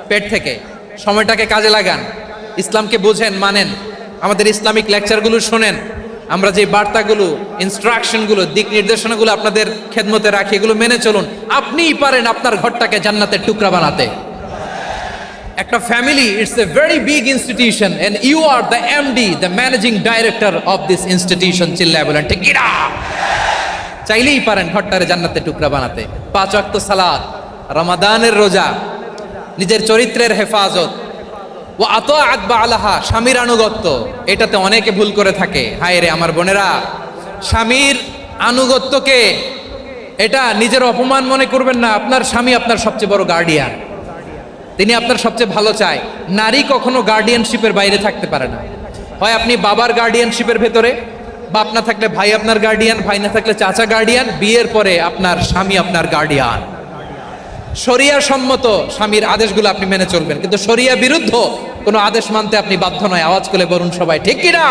পেট থেকে। সময়টাকে কাজে লাগান, ইসলামকে বুঝেন, মানেন, আমাদের ইসলামিক লেকচারগুলো শোনেন। আমরা যে বার্তাগুলো, ইনস্ট্রাকশনগুলো, দিক নির্দেশনাগুলো আপনাদের খেদমতে রাখি, এগুলো মেনে চলুন। আপনিই পারেন আপনার ঘরটাকে জান্নাতের টুকরা বানাতে। একটা family, it's a very big institution and you are the MD, the managing director of this institution. চিল্লায় বলেন ঠিক কিনা? চাইলেই পারেন ঘরটারে জান্নাতের টুকরা বানাতে। 5 ওয়াক্ত সালাত, রমাদানের রোজা, নিজের চরিত্রের হেফাজত, ও আতাআত বা'লাহা, স্বামীর আনুগত্য। এটাতে অনেকে ভুল করে থাকে। হায় রে আমার বোনেরা, স্বামীর আনুগত্যকে এটা নিজের অপমান মনে করবেন না। আপনার স্বামী আপনার সবচেয়ে বড় গার্ডিয়ান, তিনি আপনার সবচেয়ে ভালো চায়। নারী কখনো গার্ডিয়ানশিপের বাইরে থাকতে পারে না। হয় আপনি বাবার গার্ডিয়ানশিপের ভেতরে, বাপ না থাকলে ভাই আপনার গার্ডিয়ান, ভাই না থাকলে চাচা গার্ডিয়ান, বিয়ের পরে আপনার স্বামী আপনার গার্ডিয়ান। শরিয়া সম্মত স্বামীর আদেশগুলো আপনি মেনে চলবেন, কিন্তু শরিয়া বিরুদ্ধ কোনো আদেশ মানতে আপনি বাধ্য নয়। আওয়াজ করে বলুন সবাই ঠিক কিনা?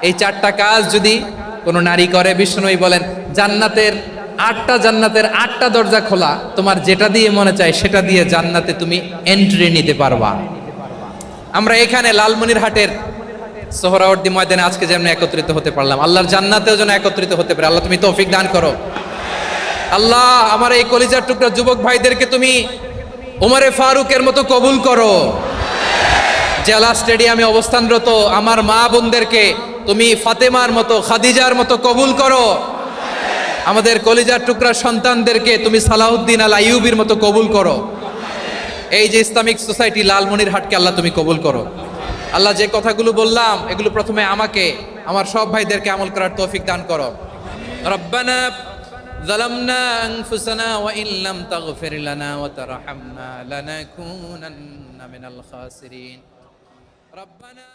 এই 4টা কাজ যদি কোনো নারী করে, বিষ্ণুই বলেন জান্নাতের 8টা দরজা খোলা। তোমার যেটা দিয়ে মনে চায় সেটা দিয়ে জান্নাতে তুমি এন্ট্রি নিতে পারবা। আমরা এখানে লালমনিরহাটের সোহরাওয়ার্দী ময়দানে আজকে যেমন একত্রিত হতে পারলাম, আল্লাহর জান্নাতেও যেন একত্রিত হতে পারে। আল্লাহ তুমি তৌফিক দান করো। আল্লাহ আমার এই কলিজার টুকরা যুবক ভাইদেরকে তুমি উমরে ফারুকের মতো কবুল করো। জেলা স্টেডিয়ামে অবস্থানরত আমার মা বোনদেরকে তুমি ফাতেমার মতো, খাদিজার মতো কবুল করো। আমাদের কলিজার টুকরা সন্তানদেরকে তুমি সালাউদ্দিন আল আইয়ুবির মতো কবুল করো। এই যে ইসলামিক সোসাইটি লালমনিরহাটকে আল্লাহ তুমি কবুল করো। আল্লাহ যে কথাগুলো বললাম এগুলো প্রথমে আমাকে, আমার সব ভাইদেরকে আমল করার তৌফিক দান করো। রব্বানা যালামনা আনফুসানা ওয়া ইন লাম তাগফির লানা ওয়া তারহামনা লানাকুনান্না মিনাল খাসিরিন। রব্বানা